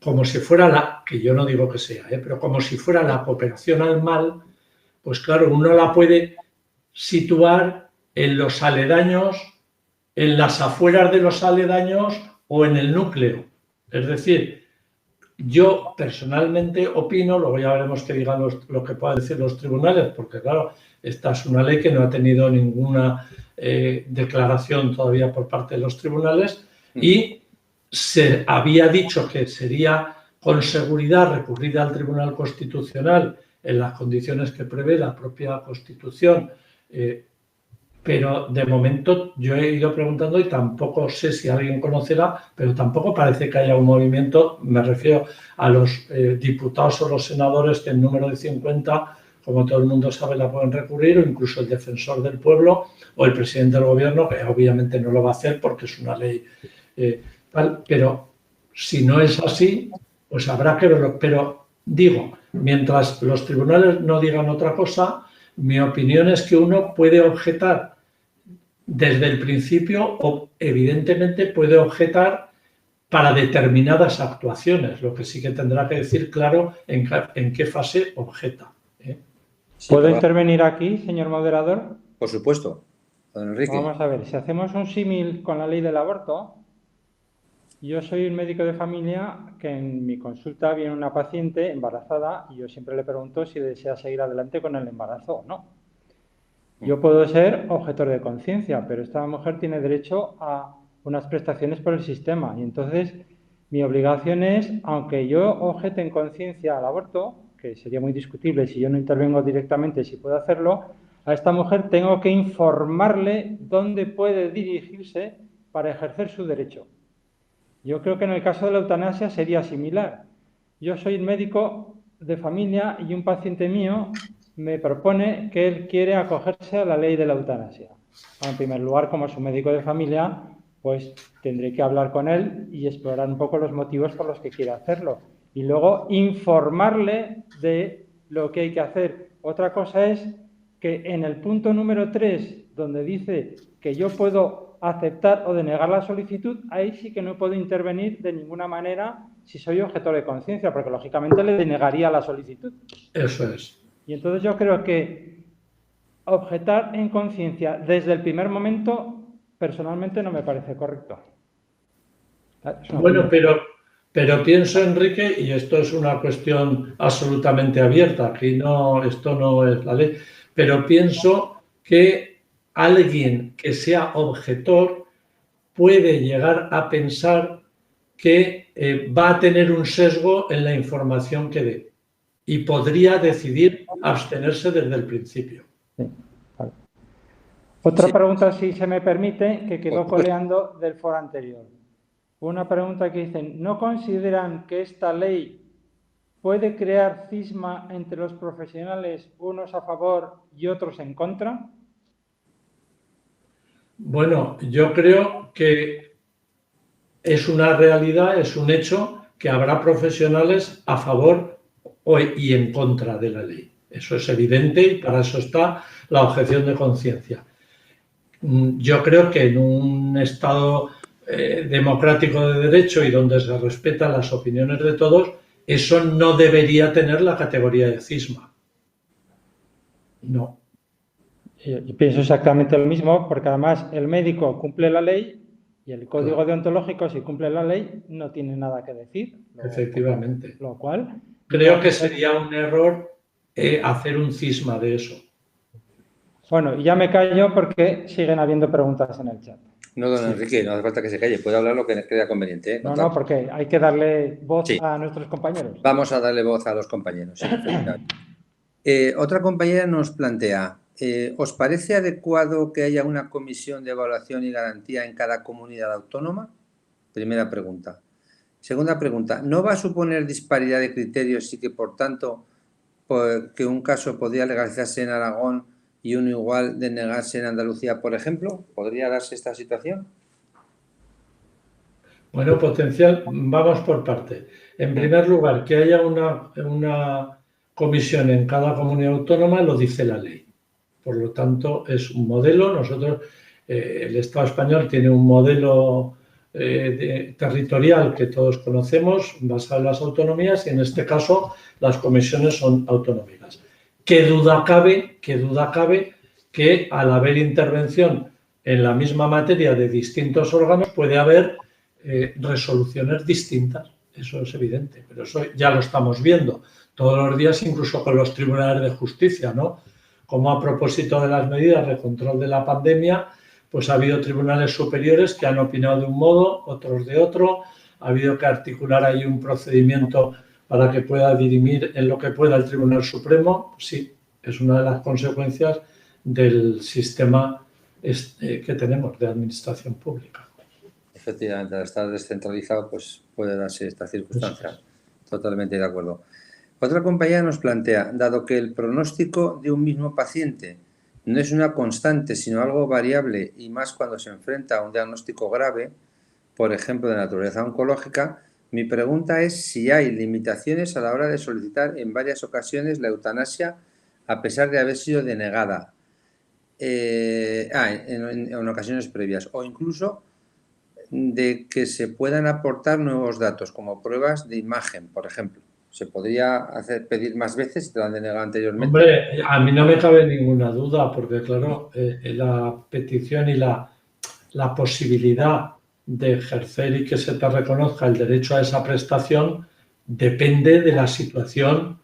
como si fuera que yo no digo que sea, pero como si fuera la cooperación al mal, pues claro, uno la puede situar en los aledaños, en las afueras de los aledaños o en el núcleo. Es decir, yo personalmente opino, luego ya veremos que digan lo que puedan decir los tribunales, porque claro, esta es una ley que no ha tenido ninguna declaración todavía por parte de los tribunales y se había dicho que sería con seguridad recurrida al Tribunal Constitucional en las condiciones que prevé la propia Constitución, pero de momento yo he ido preguntando y tampoco sé si alguien conocerá, pero tampoco parece que haya un movimiento, me refiero a los diputados o los senadores que en número de 50, como todo el mundo sabe, la pueden recurrir, o incluso el defensor del pueblo o el presidente del gobierno, que obviamente no lo va a hacer porque es una ley... pero si no es así, pues habrá que verlo. Pero digo, mientras los tribunales no digan otra cosa, mi opinión es que uno puede objetar desde el principio o evidentemente puede objetar para determinadas actuaciones, lo que sí que tendrá que decir claro en qué fase objeta. ¿Puedo intervenir aquí, señor moderador? Por supuesto, don Enrique. Vamos a ver, si hacemos un símil con la ley del aborto, yo soy un médico de familia que en mi consulta viene una paciente embarazada y yo siempre le pregunto si desea seguir adelante con el embarazo o no. Yo puedo ser objetor de conciencia, pero esta mujer tiene derecho a unas prestaciones por el sistema y entonces mi obligación es, aunque yo objete en conciencia al aborto, que sería muy discutible si yo no intervengo directamente, si puedo hacerlo, a esta mujer tengo que informarle dónde puede dirigirse para ejercer su derecho. Yo creo que en el caso de la eutanasia sería similar. Yo soy médico de familia y un paciente mío me propone que él quiere acogerse a la ley de la eutanasia. En primer lugar, como su médico de familia, pues tendré que hablar con él y explorar un poco los motivos por los que quiere hacerlo. Y luego informarle de lo que hay que hacer. Otra cosa es que en el punto número 3, donde dice que yo puedo aceptar o denegar la solicitud, ahí sí que no puedo intervenir de ninguna manera si soy objetor de conciencia, porque lógicamente le denegaría la solicitud. Eso es. Y entonces yo creo que objetar en conciencia desde el primer momento, personalmente no me parece correcto. Bueno, pero pienso, Enrique, y esto es una cuestión absolutamente abierta, aquí no, esto no es la ley, pero pienso que alguien que sea objetor puede llegar a pensar que va a tener un sesgo en la información que dé y podría decidir abstenerse desde el principio. Sí, vale. Otra pregunta, si se me permite, que quedó coleando del foro anterior. Una pregunta que dicen, ¿no consideran que esta ley puede crear cisma entre los profesionales, unos a favor y otros en contra? Bueno, yo creo que es una realidad, es un hecho que habrá profesionales a favor y en contra de la ley. Eso es evidente y para eso está la objeción de conciencia. Yo creo que en un Estado democrático de derecho y donde se respetan las opiniones de todos, eso no debería tener la categoría de cisma. No. Yo pienso exactamente lo mismo, porque además el médico cumple la ley y el código deontológico, si cumple la ley, no tiene nada que decir. Efectivamente. Lo cual... Creo que sería un error hacer un cisma de eso. Bueno, y ya me callo porque siguen habiendo preguntas en el chat. No, don Enrique, no hace falta que se calle, puede hablar lo que crea conveniente. No, porque hay que darle voz a nuestros compañeros. Vamos a darle voz a los compañeros. Sí, otra compañera nos plantea, ¿os parece adecuado que haya una comisión de evaluación y garantía en cada comunidad autónoma? Primera pregunta. Segunda pregunta, ¿no va a suponer disparidad de criterios y que, por tanto, que un caso podría legalizarse en Aragón y uno igual denegarse en Andalucía, por ejemplo? ¿Podría darse esta situación? Bueno, potencial, vamos por parte. En primer lugar, que haya una comisión en cada comunidad autónoma lo dice la ley. Por lo tanto, es un modelo. Nosotros, el Estado español tiene un modelo territorial que todos conocemos, basado en las autonomías, y en este caso las comisiones son autonómicas. ¿Qué duda cabe que al haber intervención en la misma materia de distintos órganos puede haber resoluciones distintas? Eso es evidente, pero eso ya lo estamos viendo todos los días, incluso con los tribunales de justicia, ¿no? Como a propósito de las medidas de control de la pandemia, pues ha habido tribunales superiores que han opinado de un modo, otros de otro, ha habido que articular ahí un procedimiento para que pueda dirimir en lo que pueda el Tribunal Supremo. Sí, es una de las consecuencias del sistema que tenemos de administración pública. Efectivamente, al estar descentralizado, pues puede darse esta circunstancia. Totalmente de acuerdo. Otra compañera nos plantea, dado que el pronóstico de un mismo paciente no es una constante, sino algo variable, y más cuando se enfrenta a un diagnóstico grave, por ejemplo, de naturaleza oncológica, mi pregunta es si hay limitaciones a la hora de solicitar en varias ocasiones la eutanasia a pesar de haber sido denegada en ocasiones previas, o incluso de que se puedan aportar nuevos datos como pruebas de imagen, por ejemplo. ¿Se podría pedir más veces si te lo han denegado anteriormente? Hombre, a mí no me cabe ninguna duda, porque claro, la petición y la posibilidad de ejercer y que se te reconozca el derecho a esa prestación depende de la situación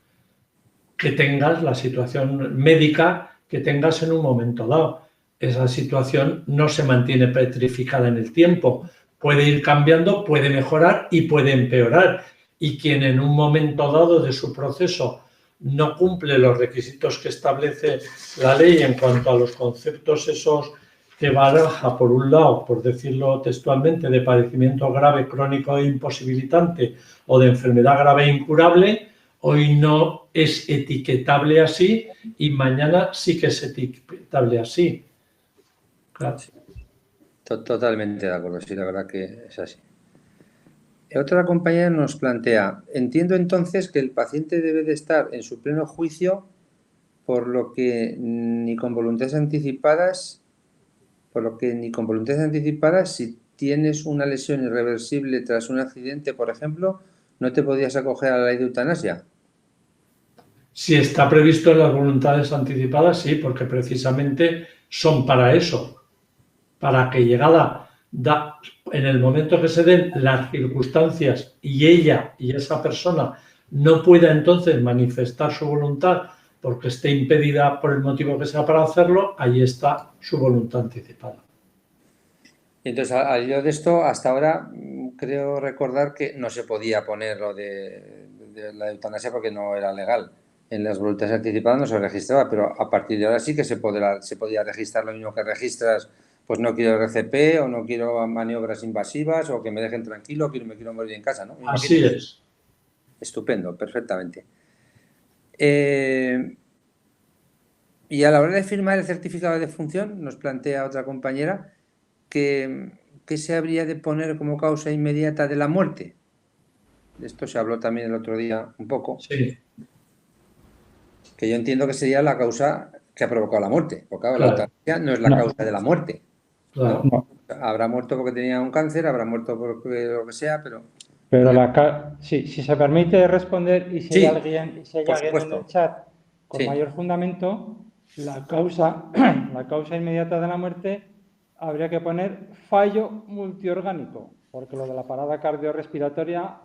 que tengas, la situación médica que tengas en un momento dado. Esa situación no se mantiene petrificada en el tiempo. Puede ir cambiando, puede mejorar y puede empeorar. Y quien en un momento dado de su proceso no cumple los requisitos que establece la ley en cuanto a los conceptos esos que baraja, por un lado, por decirlo textualmente, de padecimiento grave, crónico e imposibilitante o de enfermedad grave e incurable, hoy no es etiquetable así y mañana sí que es etiquetable así. Claro. Sí. Totalmente de acuerdo, sí, la verdad que es así. Otra compañera nos plantea, entiendo entonces que el paciente debe de estar en su pleno juicio por lo que ni con voluntades anticipadas, si tienes una lesión irreversible tras un accidente, por ejemplo, no te podías acoger a la ley de eutanasia. Si está previsto en las voluntades anticipadas, sí, porque precisamente son para eso, para que en el momento que se den las circunstancias y ella y esa persona no pueda entonces manifestar su voluntad porque esté impedida por el motivo que sea para hacerlo, ahí está su voluntad anticipada. Entonces, al hilo de esto, hasta ahora creo recordar que no se podía poner lo de la eutanasia porque no era legal. En las voluntades anticipadas no se registraba, pero a partir de ahora sí que se podía registrar lo mismo que registras, pues no quiero RCP o no quiero maniobras invasivas o que me dejen tranquilo, me quiero morir en casa, ¿no? Así es. Estupendo, perfectamente. Y a la hora de firmar el certificado de defunción, nos plantea otra compañera que se habría de poner como causa inmediata de la muerte. De esto se habló también el otro día un poco. Sí. Que yo entiendo que sería la causa que ha provocado la muerte. Porque claro, la eutanasia no es la causa de la muerte. Claro. ¿No? Habrá muerto porque tenía un cáncer, habrá muerto por lo que sea, pero... si se permite responder y si hay alguien en el chat con mayor fundamento, la causa inmediata de la muerte habría que poner fallo multiorgánico, porque lo de la parada cardiorrespiratoria,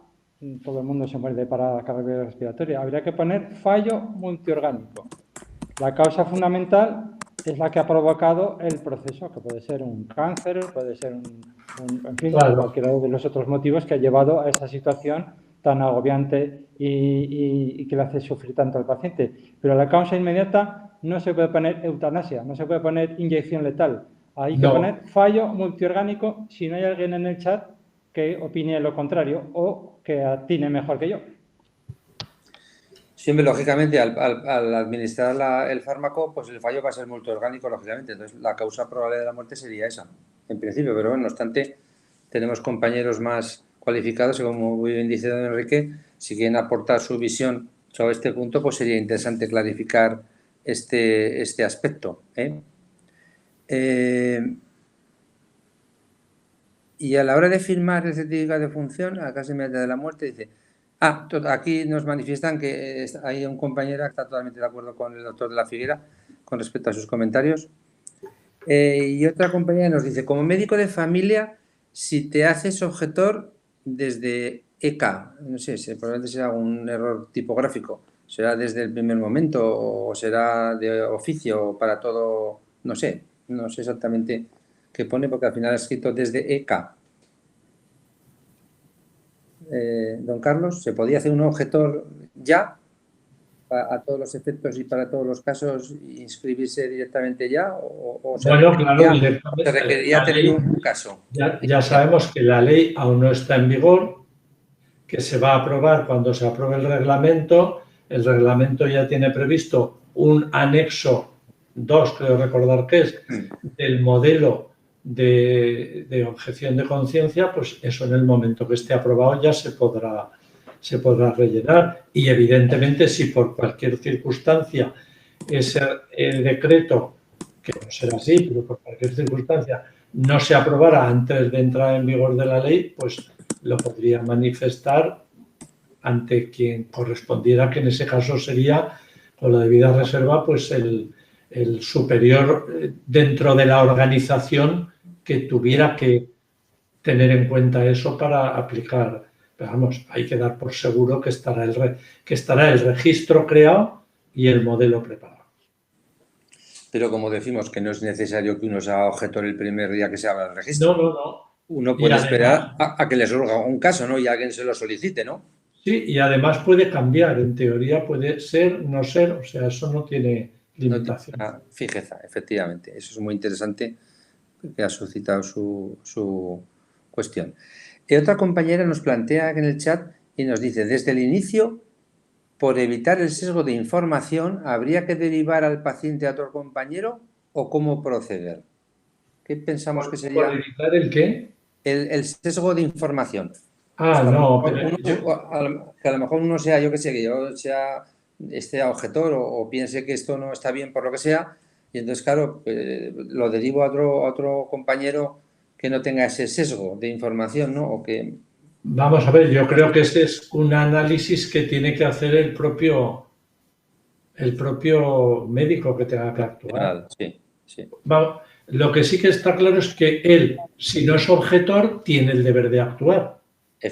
todo el mundo se muere de parada cardiorrespiratoria, habría que poner fallo multiorgánico. La causa fundamental es la que ha provocado el proceso, que puede ser un cáncer, puede ser en fin, cualquiera de los otros motivos que ha llevado a esa situación tan agobiante y que le hace sufrir tanto al paciente. Pero la causa inmediata no se puede poner eutanasia, no se puede poner inyección letal. Hay que poner fallo multiorgánico si no hay alguien en el chat que opine lo contrario o que atine mejor que yo. Siempre, lógicamente, al administrar el fármaco, pues el fallo va a ser multiorgánico, lógicamente. Entonces, la causa probable de la muerte sería esa, en principio. Pero bueno, no obstante, tenemos compañeros más cualificados y, como muy bien dice don Enrique, si quieren aportar su visión sobre este punto, pues sería interesante clarificar este aspecto. Y a la hora de firmar el certificado de función, a causa inmediata de la muerte, dice... aquí nos manifiestan que hay un compañero que está totalmente de acuerdo con el doctor de la Figuera con respecto a sus comentarios. Y otra compañera nos dice, como médico de familia, si te haces objetor desde EK, no sé, probablemente será un error tipográfico, será desde el primer momento o será de oficio para todo, no sé exactamente qué pone porque al final ha escrito desde EK. Don Carlos, ¿se podía hacer un objetor ya a todos los efectos y para todos los casos inscribirse directamente ya? ¿O se requeriría tener un caso? Ya sabemos que la ley aún no está en vigor, que se va a aprobar cuando se apruebe el reglamento. El reglamento ya tiene previsto un anexo 2, creo recordar que es, del modelo de objeción de conciencia, pues eso en el momento que esté aprobado ya se podrá rellenar. Y evidentemente, si por cualquier circunstancia el decreto, que no será así, pero por cualquier circunstancia no se aprobara antes de entrar en vigor de la ley, pues lo podría manifestar ante quien correspondiera, que en ese caso sería, con la debida reserva, pues el superior dentro de la organización que tuviera que tener en cuenta eso para aplicar. Pero vamos, hay que dar por seguro que estará el registro creado y el modelo preparado. Pero como decimos que no es necesario que uno se haga objetor el primer día que se abra el registro. No. Uno puede esperar a que le surja un caso, ¿no? Y alguien se lo solicite, ¿no? Sí, y además puede cambiar. En teoría puede ser, no ser, o sea, eso no tiene limitación. Fijeza, efectivamente. Eso es muy interesante que ha suscitado su cuestión. Y otra compañera nos plantea en el chat y nos dice, desde el inicio, por evitar el sesgo de información, ¿habría que derivar al paciente a otro compañero o cómo proceder? ¿Qué pensamos que sería? ¿Por evitar el qué? El sesgo de información. No, que a lo mejor uno sea, yo que sé, que yo sea esté objetor o piense que esto no está bien por lo que sea, y entonces, claro, lo derivo a otro compañero que no tenga ese sesgo de información, ¿no? O que... Vamos a ver, yo creo que ese es un análisis que tiene que hacer el propio médico que tenga que actuar. Sí, sí. Lo que sí que está claro es que él, si no es objetor, tiene el deber de actuar.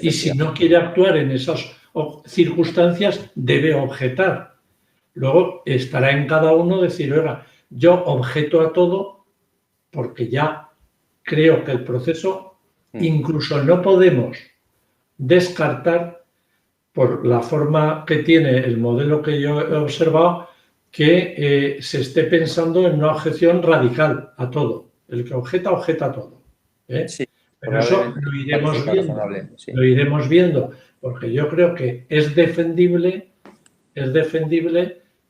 Y si no quiere actuar en esas circunstancias, debe objetar. Luego estará en cada uno decir, oiga, yo objeto a todo porque ya creo que el proceso, incluso no podemos descartar, por la forma que tiene el modelo que yo he observado, que se esté pensando en una objeción radical a todo. El que objeta, objeta a todo. Sí, pero eso lo iremos viendo. Sí. Lo iremos viendo, porque yo creo que es defendible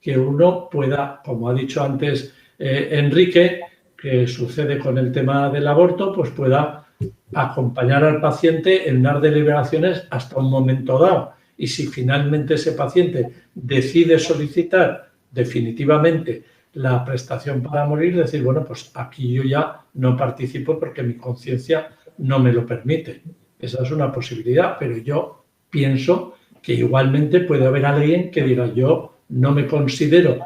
que uno pueda, como ha dicho antes Enrique, que sucede con el tema del aborto, pues pueda acompañar al paciente en unas deliberaciones hasta un momento dado. Y si finalmente ese paciente decide solicitar definitivamente la prestación para morir, decir, bueno, pues aquí yo ya no participo porque mi conciencia no me lo permite. Esa es una posibilidad, pero yo pienso que igualmente puede haber alguien que diga, yo no me considero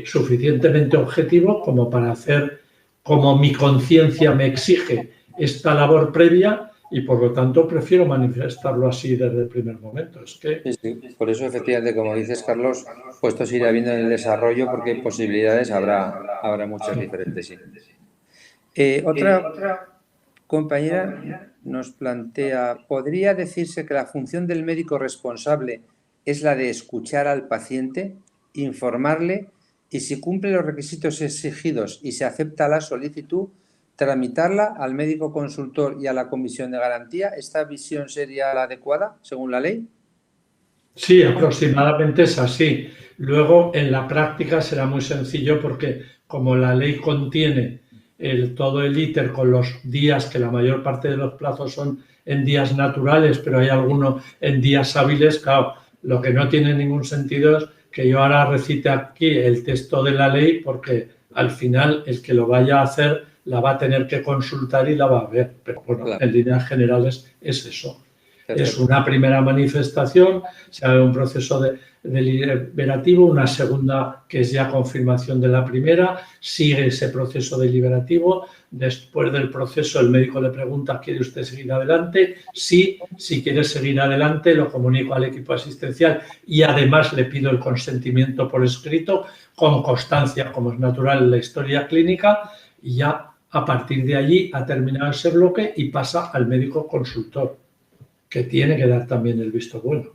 suficientemente objetivo como para hacer como mi conciencia me exige esta labor previa y por lo tanto prefiero manifestarlo así desde el primer momento. Es que... Sí. Por eso, efectivamente, como dices, Carlos, pues esto se irá viendo en el desarrollo porque posibilidades habrá muchas diferentes. Sí. Otra compañera nos plantea, ¿podría decirse que la función del médico responsable es la de escuchar al paciente, informarle y si cumple los requisitos exigidos y se acepta la solicitud, tramitarla al médico consultor y a la comisión de garantía? ¿Esta visión sería la adecuada según la ley? Sí, aproximadamente es así. Luego, en la práctica será muy sencillo porque como la ley contiene todo el íter con los días, que la mayor parte de los plazos son en días naturales, pero hay algunos en días hábiles, claro, lo que no tiene ningún sentido es que yo ahora recite aquí el texto de la ley porque al final el que lo vaya a hacer la va a tener que consultar y la va a ver. Pero bueno, claro, en líneas generales es eso. Perfecto. Es una primera manifestación, se hace un proceso deliberativo, una segunda que es ya confirmación de la primera, sigue ese proceso deliberativo, después del proceso el médico le pregunta, ¿quiere usted seguir adelante? Sí, si quiere seguir adelante lo comunico al equipo asistencial y además le pido el consentimiento por escrito con constancia, como es natural en la historia clínica, y ya a partir de allí ha terminado ese bloque y pasa al médico consultor, que tiene que dar también el visto bueno.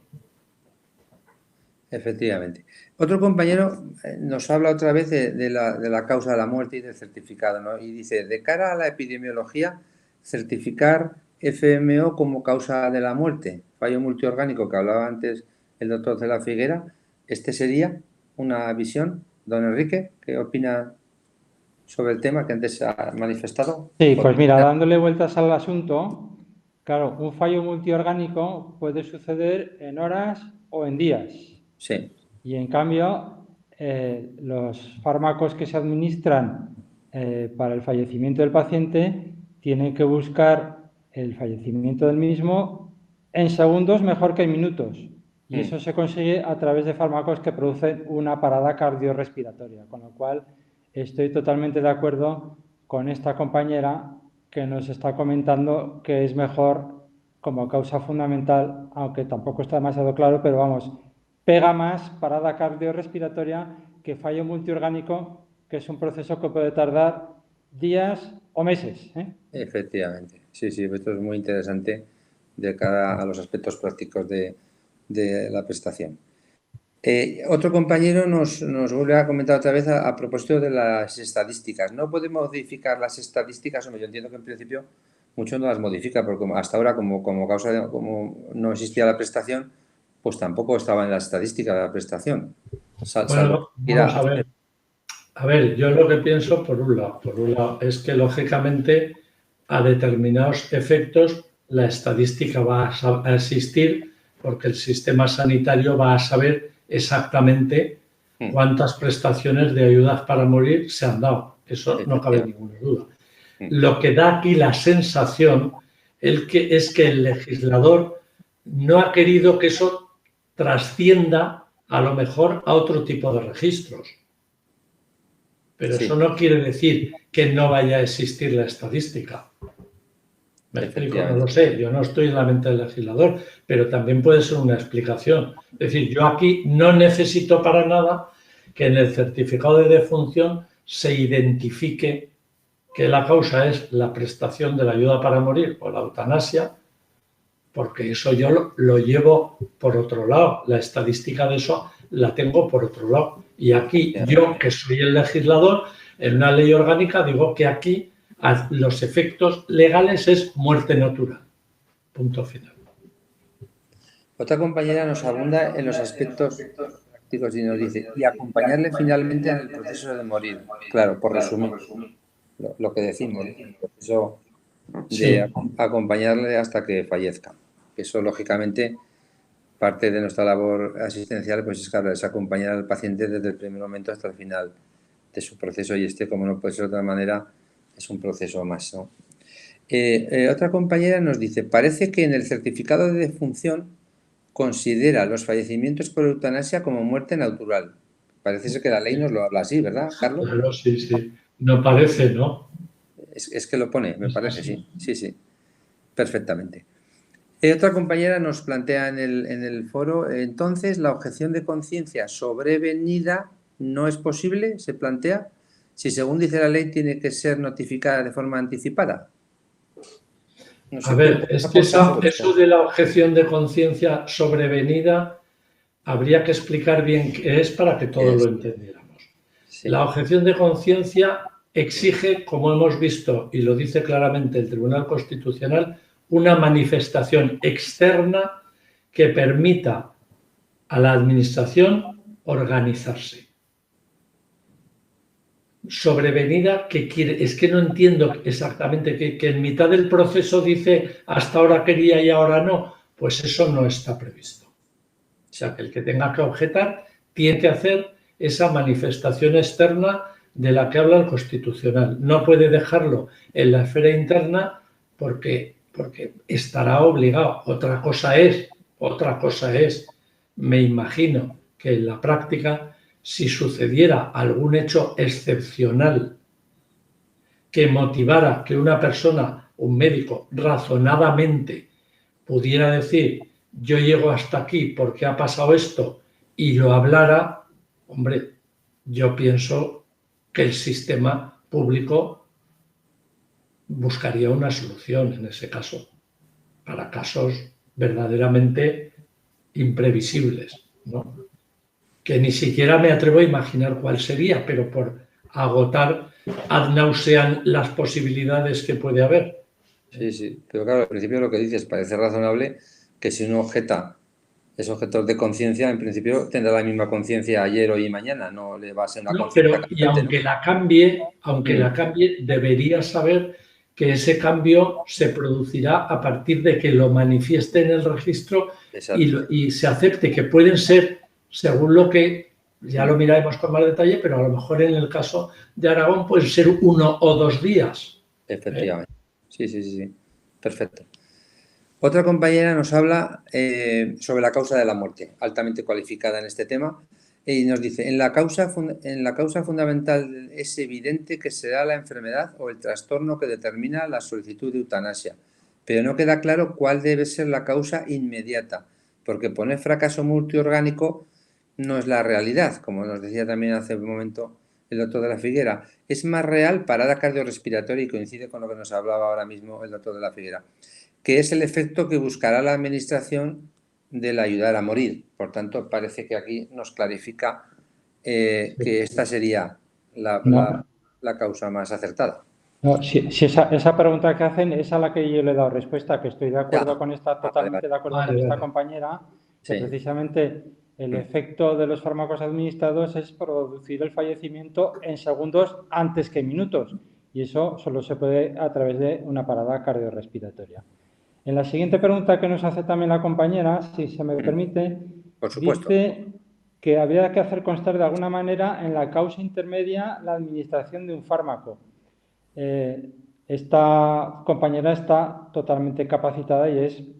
Efectivamente. Otro compañero nos habla otra vez de la causa de la muerte y del certificado, ¿no? Y dice, de cara a la epidemiología, certificar FMO como causa de la muerte, fallo multiorgánico que hablaba antes el doctor de la Figuera, ¿este sería una visión? Don Enrique, ¿qué opina sobre el tema que antes ha manifestado? Sí, pues mira, dándole vueltas al asunto, claro, un fallo multiorgánico puede suceder en horas o en días. Sí. Y en cambio, los fármacos que se administran para el fallecimiento del paciente tienen que buscar el fallecimiento del mismo en segundos mejor que en minutos. Y eso se consigue a través de fármacos que producen una parada cardiorrespiratoria. Con lo cual, estoy totalmente de acuerdo con esta compañera que nos está comentando que es mejor como causa fundamental, aunque tampoco está demasiado claro, pero vamos, pega más parada cardiorrespiratoria que fallo multiorgánico, que es un proceso que puede tardar días o meses. Efectivamente. Sí, esto es muy interesante de cara a los aspectos prácticos de la prestación. Otro compañero nos vuelve a comentar otra vez a propósito de las estadísticas. ¿No podemos modificar las estadísticas? Hombre, yo entiendo que en principio mucho no las modifica, porque hasta ahora como causa como no existía la prestación, pues tampoco estaba en la estadística de la prestación. Bueno, vamos a ver, yo lo que pienso por un lado es que lógicamente a determinados efectos la estadística va a existir porque el sistema sanitario va a saber exactamente cuántas prestaciones de ayudas para morir se han dado. Eso no cabe ninguna duda. Lo que da aquí la sensación es que el legislador no ha querido que eso trascienda a lo mejor a otro tipo de registros. Pero eso no quiere decir que no vaya a existir la estadística. Me explico, no lo sé, yo no estoy en la mente del legislador, pero también puede ser una explicación. Es decir, yo aquí no necesito para nada que en el certificado de defunción se identifique que la causa es la prestación de la ayuda para morir o la eutanasia, porque eso yo lo llevo por otro lado. La estadística de eso la tengo por otro lado. Y aquí yo, que soy el legislador, en una ley orgánica digo que aquí los efectos legales es muerte natural. Punto final. Otra compañera nos abunda en los aspectos prácticos y nos dice, y acompañarle finalmente en el proceso de morir. Claro, por resumir lo que decimos, el proceso de acompañarle hasta que fallezca. Eso, lógicamente, parte de nuestra labor asistencial, pues es, claro, es acompañar al paciente desde el primer momento hasta el final de su proceso, y como no puede ser de otra manera, es un proceso más, ¿no? Otra compañera nos dice, parece que en el certificado de defunción considera los fallecimientos por eutanasia como muerte natural. Parece ser que la ley nos lo habla así, ¿verdad, Carlos? Claro, sí. No parece, ¿no? Es que lo pone, me parece, sí. Perfectamente. Otra compañera nos plantea en el foro, entonces, ¿la objeción de conciencia sobrevenida no es posible? Se plantea, si según dice la ley tiene que ser notificada de forma anticipada. No sé, a ver, es que eso de la objeción de conciencia sobrevenida habría que explicar bien qué es para que todos lo entendiéramos. Sí. La objeción de conciencia exige, como hemos visto y lo dice claramente el Tribunal Constitucional, una manifestación externa que permita a la Administración organizarse. Sobrevenida, ¿qué quiere? Es que no entiendo exactamente que en mitad del proceso dice hasta ahora quería y ahora no. Pues eso no está previsto. O sea, que el que tenga que objetar tiene que hacer esa manifestación externa de la que habla el Constitucional. No puede dejarlo en la esfera interna porque estará obligado. Otra cosa es, me imagino que en la práctica, si sucediera algún hecho excepcional que motivara que una persona, un médico, razonadamente pudiera decir yo llego hasta aquí porque ha pasado esto y lo hablara, hombre, yo pienso que el sistema público buscaría una solución en ese caso, para casos verdaderamente imprevisibles, ¿no? Que ni siquiera me atrevo a imaginar cuál sería, pero por agotar ad nauseam las posibilidades que puede haber. Sí, pero claro, al principio lo que dices parece razonable que si uno objeta es objetor de conciencia, en principio tendrá la misma conciencia ayer, hoy y mañana, no le va a ser una conciencia. Y aunque la cambie, debería saber que ese cambio se producirá a partir de que lo manifieste en el registro y se acepte que pueden ser, según lo que ya lo miraremos con más detalle, pero a lo mejor en el caso de Aragón pueden ser 1 o 2 días. Efectivamente. Sí. Perfecto. Otra compañera nos habla sobre la causa de la muerte, altamente cualificada en este tema, y nos dice, en la causa fundamental es evidente que será la enfermedad o el trastorno que determina la solicitud de eutanasia, pero no queda claro cuál debe ser la causa inmediata, porque poner fracaso multiorgánico no es la realidad, como nos decía también hace un momento el doctor de la Figuera. Es más real parada cardiorrespiratoria y coincide con lo que nos hablaba ahora mismo el doctor de la Figuera, que es el efecto que buscará la Administración del ayudar a morir. Por tanto, parece que aquí nos clarifica que esta sería la causa más acertada. No, si esa pregunta que hacen es a la que yo le he dado respuesta, que estoy de acuerdo con esta, totalmente de acuerdo con esta compañera, que precisamente el efecto de los fármacos administrados es producir el fallecimiento en segundos antes que minutos, y eso solo se puede a través de una parada cardiorrespiratoria. En la siguiente pregunta que nos hace también la compañera, si se me permite, por supuesto, dice que habría que hacer constar de alguna manera en la causa intermedia la administración de un fármaco. Esta compañera está totalmente capacitada y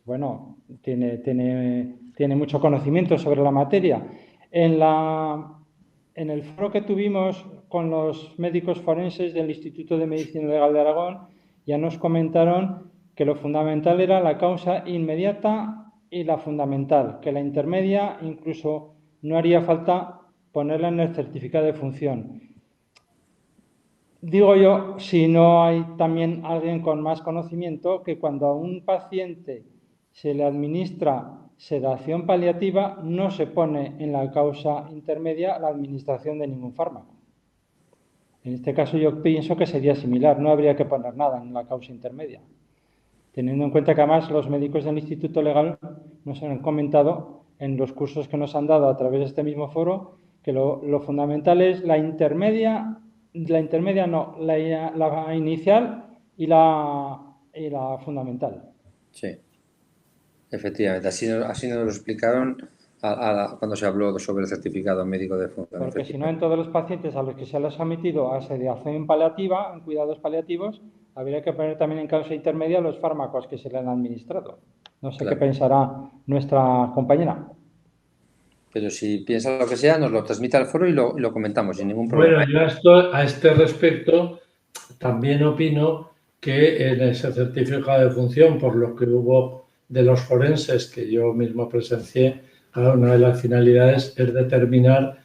bueno, tiene mucho conocimiento sobre la materia. En el foro que tuvimos con los médicos forenses del Instituto de Medicina Legal de Aragón, ya nos comentaron que lo fundamental era la causa inmediata y la fundamental, que la intermedia incluso no haría falta ponerla en el certificado de función. Digo yo, si no hay también alguien con más conocimiento, que cuando a un paciente se le administra sedación paliativa, no se pone en la causa intermedia la administración de ningún fármaco. En este caso yo pienso que sería similar, no habría que poner nada en la causa intermedia. Teniendo en cuenta que además los médicos del Instituto Legal nos han comentado en los cursos que nos han dado a través de este mismo foro que lo fundamental es la intermedia no, la inicial y la fundamental. Sí, efectivamente. Así nos lo explicaron cuando se habló sobre el certificado médico de función. Porque si no, en todos los pacientes a los que se les ha sometido a sedación paliativa, en cuidados paliativos, habría que poner también en causa intermedia los fármacos que se le han administrado. No sé Claro. qué pensará nuestra compañera. Pero si piensa lo que sea, nos lo transmite al foro y lo comentamos sin ningún problema. Bueno, yo a este respecto también opino que en ese certificado de función, por lo que hubo de los forenses que yo mismo presencié, una de las finalidades es determinar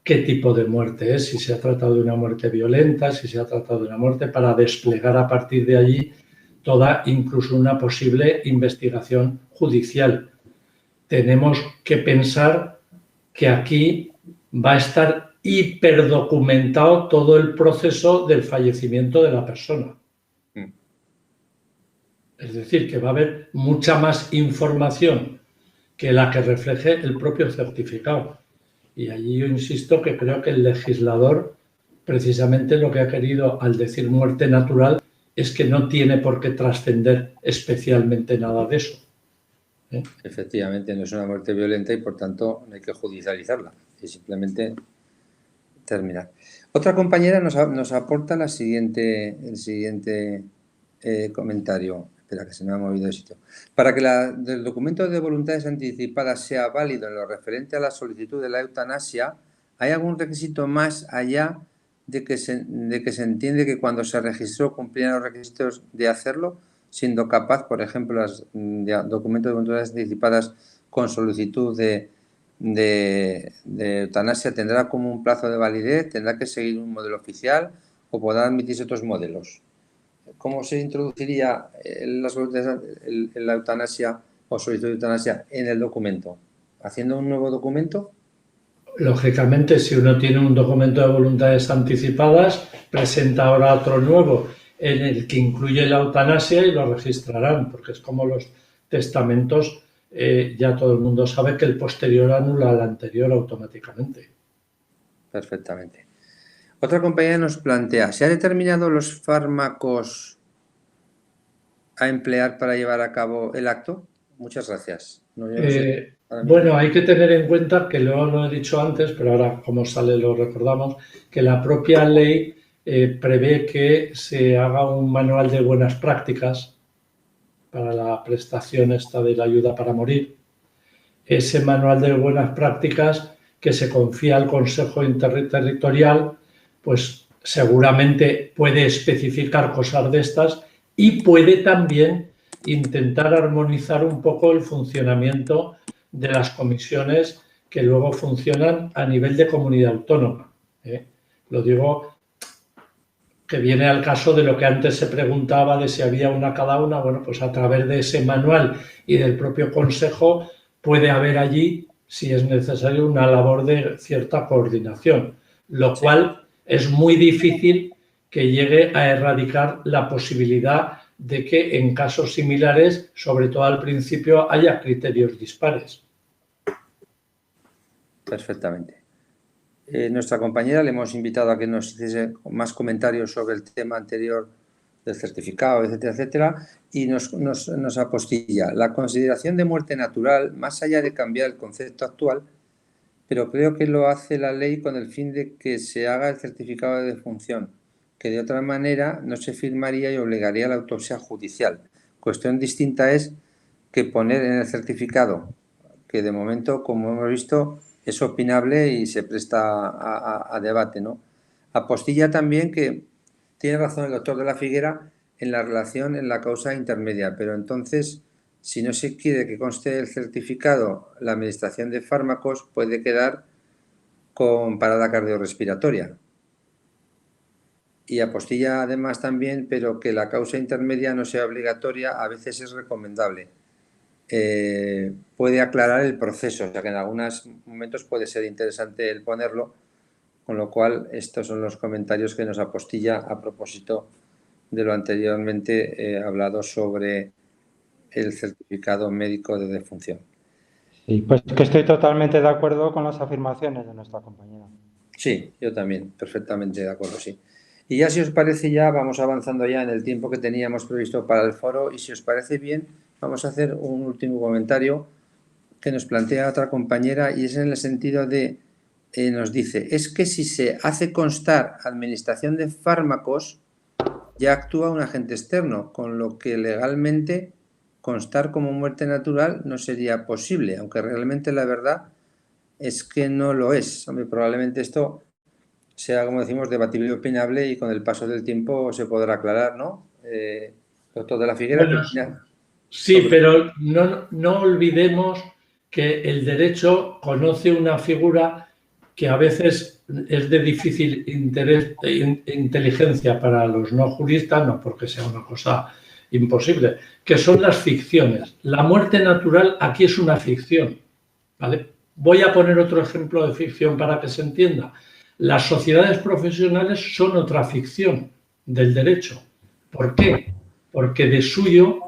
qué tipo de muerte es, si se ha tratado de una muerte violenta, si se ha tratado de una muerte, para desplegar a partir de allí toda, incluso una posible investigación judicial. Tenemos que pensar que aquí va a estar hiperdocumentado todo el proceso del fallecimiento de la persona. Es decir, que va a haber mucha más información que la que refleje el propio certificado. Y allí yo insisto que creo que el legislador precisamente lo que ha querido al decir muerte natural es que no tiene por qué trascender especialmente nada de eso. Efectivamente, no es una muerte violenta y por tanto no hay que judicializarla y simplemente terminar. Otra compañera nos aporta el siguiente comentario. Espera, que se me ha movido el sitio. Para que el documento de voluntades anticipadas sea válido en lo referente a la solicitud de la eutanasia, ¿hay algún requisito más allá de que se entiende que cuando se registró cumplían los requisitos de hacerlo, siendo capaz, por ejemplo, los documentos de voluntades anticipadas con solicitud de eutanasia tendrá como un plazo de validez, tendrá que seguir un modelo oficial o podrán admitirse otros modelos? ¿Cómo se introduciría la eutanasia o solicitud de eutanasia en el documento? ¿Haciendo un nuevo documento? Lógicamente, si uno tiene un documento de voluntades anticipadas, presenta ahora otro nuevo en el que incluye la eutanasia y lo registrarán, porque es como los testamentos, ya todo el mundo sabe que el posterior anula al anterior automáticamente. Perfectamente. Otra compañera nos plantea, ¿se han determinado los fármacos a emplear para llevar a cabo el acto? Muchas gracias. No, bueno, hay que tener en cuenta que lo he dicho antes, pero ahora como sale lo recordamos, que la propia ley prevé que se haga un manual de buenas prácticas para la prestación esta de la ayuda para morir. Ese manual de buenas prácticas que se confía al Consejo Interterritorial, pues seguramente puede especificar cosas de estas y puede también intentar armonizar un poco el funcionamiento de las comisiones que luego funcionan a nivel de comunidad autónoma. Lo digo que viene al caso de lo que antes se preguntaba de si había una cada una. Bueno, pues a través de ese manual y del propio Consejo puede haber allí, si es necesario, una labor de cierta coordinación, lo cual es muy difícil que llegue a erradicar la posibilidad de que en casos similares, sobre todo al principio, haya criterios dispares. Perfectamente. Nuestra compañera le hemos invitado a que nos hiciese más comentarios sobre el tema anterior del certificado, etcétera, etcétera, y nos apostilla la consideración de muerte natural, más allá de cambiar el concepto actual, pero creo que lo hace la ley con el fin de que se haga el certificado de defunción, que de otra manera no se firmaría y obligaría a la autopsia judicial. Cuestión distinta es que poner en el certificado, que de momento, como hemos visto, es opinable y se presta a debate, ¿no? Apostilla también que tiene razón el doctor de la Figuera en la relación en la causa intermedia, pero entonces, si no se quiere que conste el certificado la administración de fármacos, puede quedar con parada cardiorrespiratoria. Y apostilla además también, pero que la causa intermedia no sea obligatoria, a veces es recomendable. Puede aclarar el proceso, o sea que en algunos momentos puede ser interesante el ponerlo, con lo cual estos son los comentarios que nos apostilla a propósito de lo anteriormente hablado sobre el certificado médico de defunción. Sí, pues que estoy totalmente de acuerdo con las afirmaciones de nuestra compañera. Sí, yo también, perfectamente de acuerdo, sí. Y ya si os parece, ya vamos avanzando ya en el tiempo que teníamos previsto para el foro, y si os parece bien, vamos a hacer un último comentario que nos plantea otra compañera, y es en el sentido de, nos dice, es que si se hace constar administración de fármacos, ya actúa un agente externo, con lo que legalmente constar como muerte natural no sería posible, aunque realmente la verdad es que no lo es. Hombre, probablemente esto sea, como decimos, debatible y opinable, y con el paso del tiempo se podrá aclarar, ¿no? Doctor de la Figuera, Bueno, ¿qué opina? sí, pero no olvidemos que el derecho conoce una figura que a veces es de difícil inteligencia para los no juristas, no porque sea una cosa imposible, que son las ficciones. La muerte natural aquí es una ficción, ¿vale? Voy a poner otro ejemplo de ficción para que se entienda. Las sociedades profesionales son otra ficción del derecho. ¿Por qué? Porque de suyo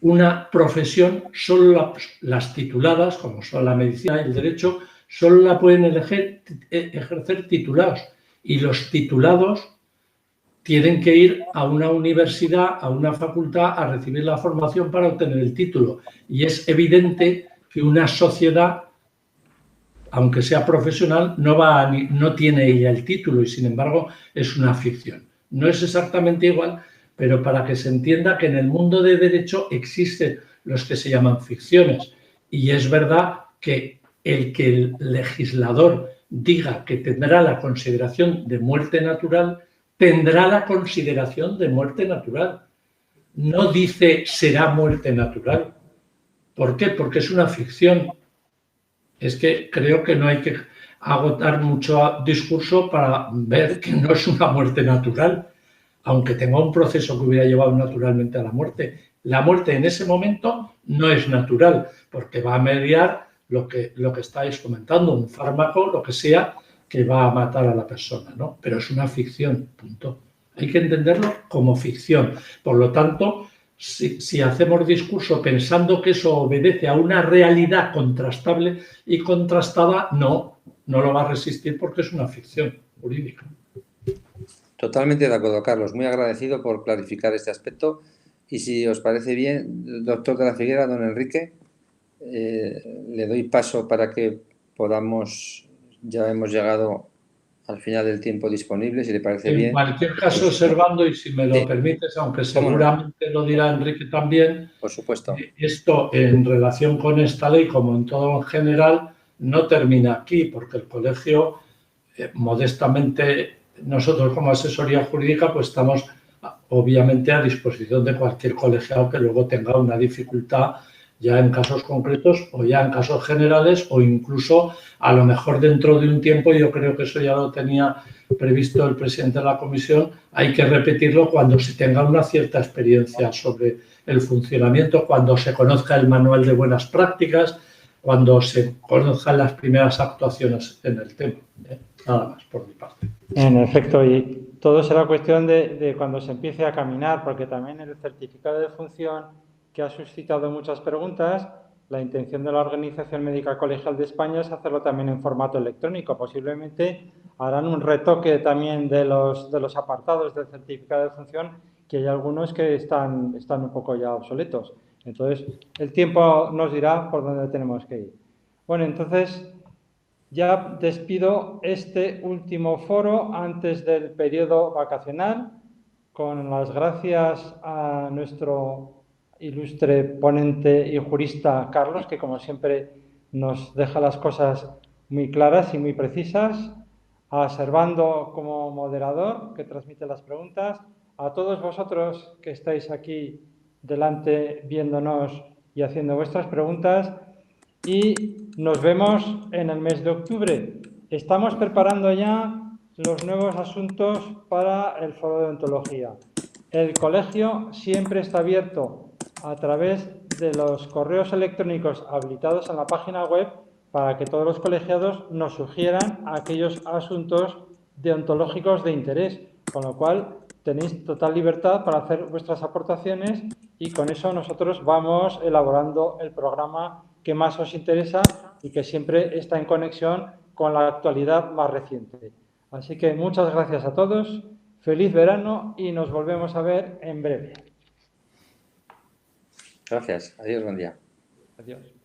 una profesión, solo las tituladas, como son la medicina y el derecho, solo la pueden ejercer titulados. Y los titulados tienen que ir a una universidad, a una facultad, a recibir la formación para obtener el título. Y es evidente que una sociedad, aunque sea profesional, no tiene ella el título, y sin embargo es una ficción. No es exactamente igual, pero para que se entienda que en el mundo de derecho existen los que se llaman ficciones. Y es verdad que el legislador diga que tendrá la consideración de muerte natural, tendrá la consideración de muerte natural. No dice será muerte natural. ¿Por qué? Porque es una ficción. Es que creo que no hay que agotar mucho discurso para ver que no es una muerte natural, aunque tenga un proceso que hubiera llevado naturalmente a la muerte. La muerte en ese momento no es natural, porque va a mediar lo que estáis comentando, un fármaco, lo que sea, que va a matar a la persona, ¿no? Pero es una ficción, punto. Hay que entenderlo como ficción. Por lo tanto, si hacemos discurso pensando que eso obedece a una realidad contrastable y contrastada, no lo va a resistir, porque es una ficción jurídica. Totalmente de acuerdo, Carlos. Muy agradecido por clarificar este aspecto. Y si os parece bien, doctor de la Figuera, don Enrique, le doy paso para que podamos, ya hemos llegado al final del tiempo disponible, si le parece bien. En cualquier caso, observando, y si me lo permites, aunque seguramente lo dirá Enrique también, por supuesto, esto en relación con esta ley, como en todo en general, no termina aquí, porque el colegio, modestamente, nosotros como asesoría jurídica, pues estamos obviamente a disposición de cualquier colegiado que luego tenga una dificultad ya en casos concretos o ya en casos generales, o incluso a lo mejor dentro de un tiempo, yo creo que eso ya lo tenía previsto el presidente de la comisión, hay que repetirlo cuando se tenga una cierta experiencia sobre el funcionamiento, cuando se conozca el manual de buenas prácticas, cuando se conozcan las primeras actuaciones en el tema. Nada más por mi parte. En efecto, y todo será cuestión de cuando se empiece a caminar, porque también el certificado de defunción, que ha suscitado muchas preguntas, la intención de la Organización Médica Colegial de España es hacerlo también en formato electrónico. Posiblemente harán un retoque también de los apartados del certificado de defunción que hay algunos que están un poco ya obsoletos. Entonces, el tiempo nos dirá por dónde tenemos que ir. Bueno, entonces ya despido este último foro antes del periodo vacacional, con las gracias a nuestro ilustre ponente y jurista Carlos, que como siempre nos deja las cosas muy claras y muy precisas, a Servando como moderador, que transmite las preguntas, a todos vosotros que estáis aquí delante viéndonos y haciendo vuestras preguntas, y nos vemos en el mes de octubre. Estamos preparando ya los nuevos asuntos para el foro de ontología. El colegio siempre está abierto a través de los correos electrónicos habilitados en la página web para que todos los colegiados nos sugieran aquellos asuntos deontológicos de interés, con lo cual tenéis total libertad para hacer vuestras aportaciones y con eso nosotros vamos elaborando el programa que más os interesa y que siempre está en conexión con la actualidad más reciente. Así que muchas gracias a todos, feliz verano y nos volvemos a ver en breve. Gracias, adiós, buen día. Adiós.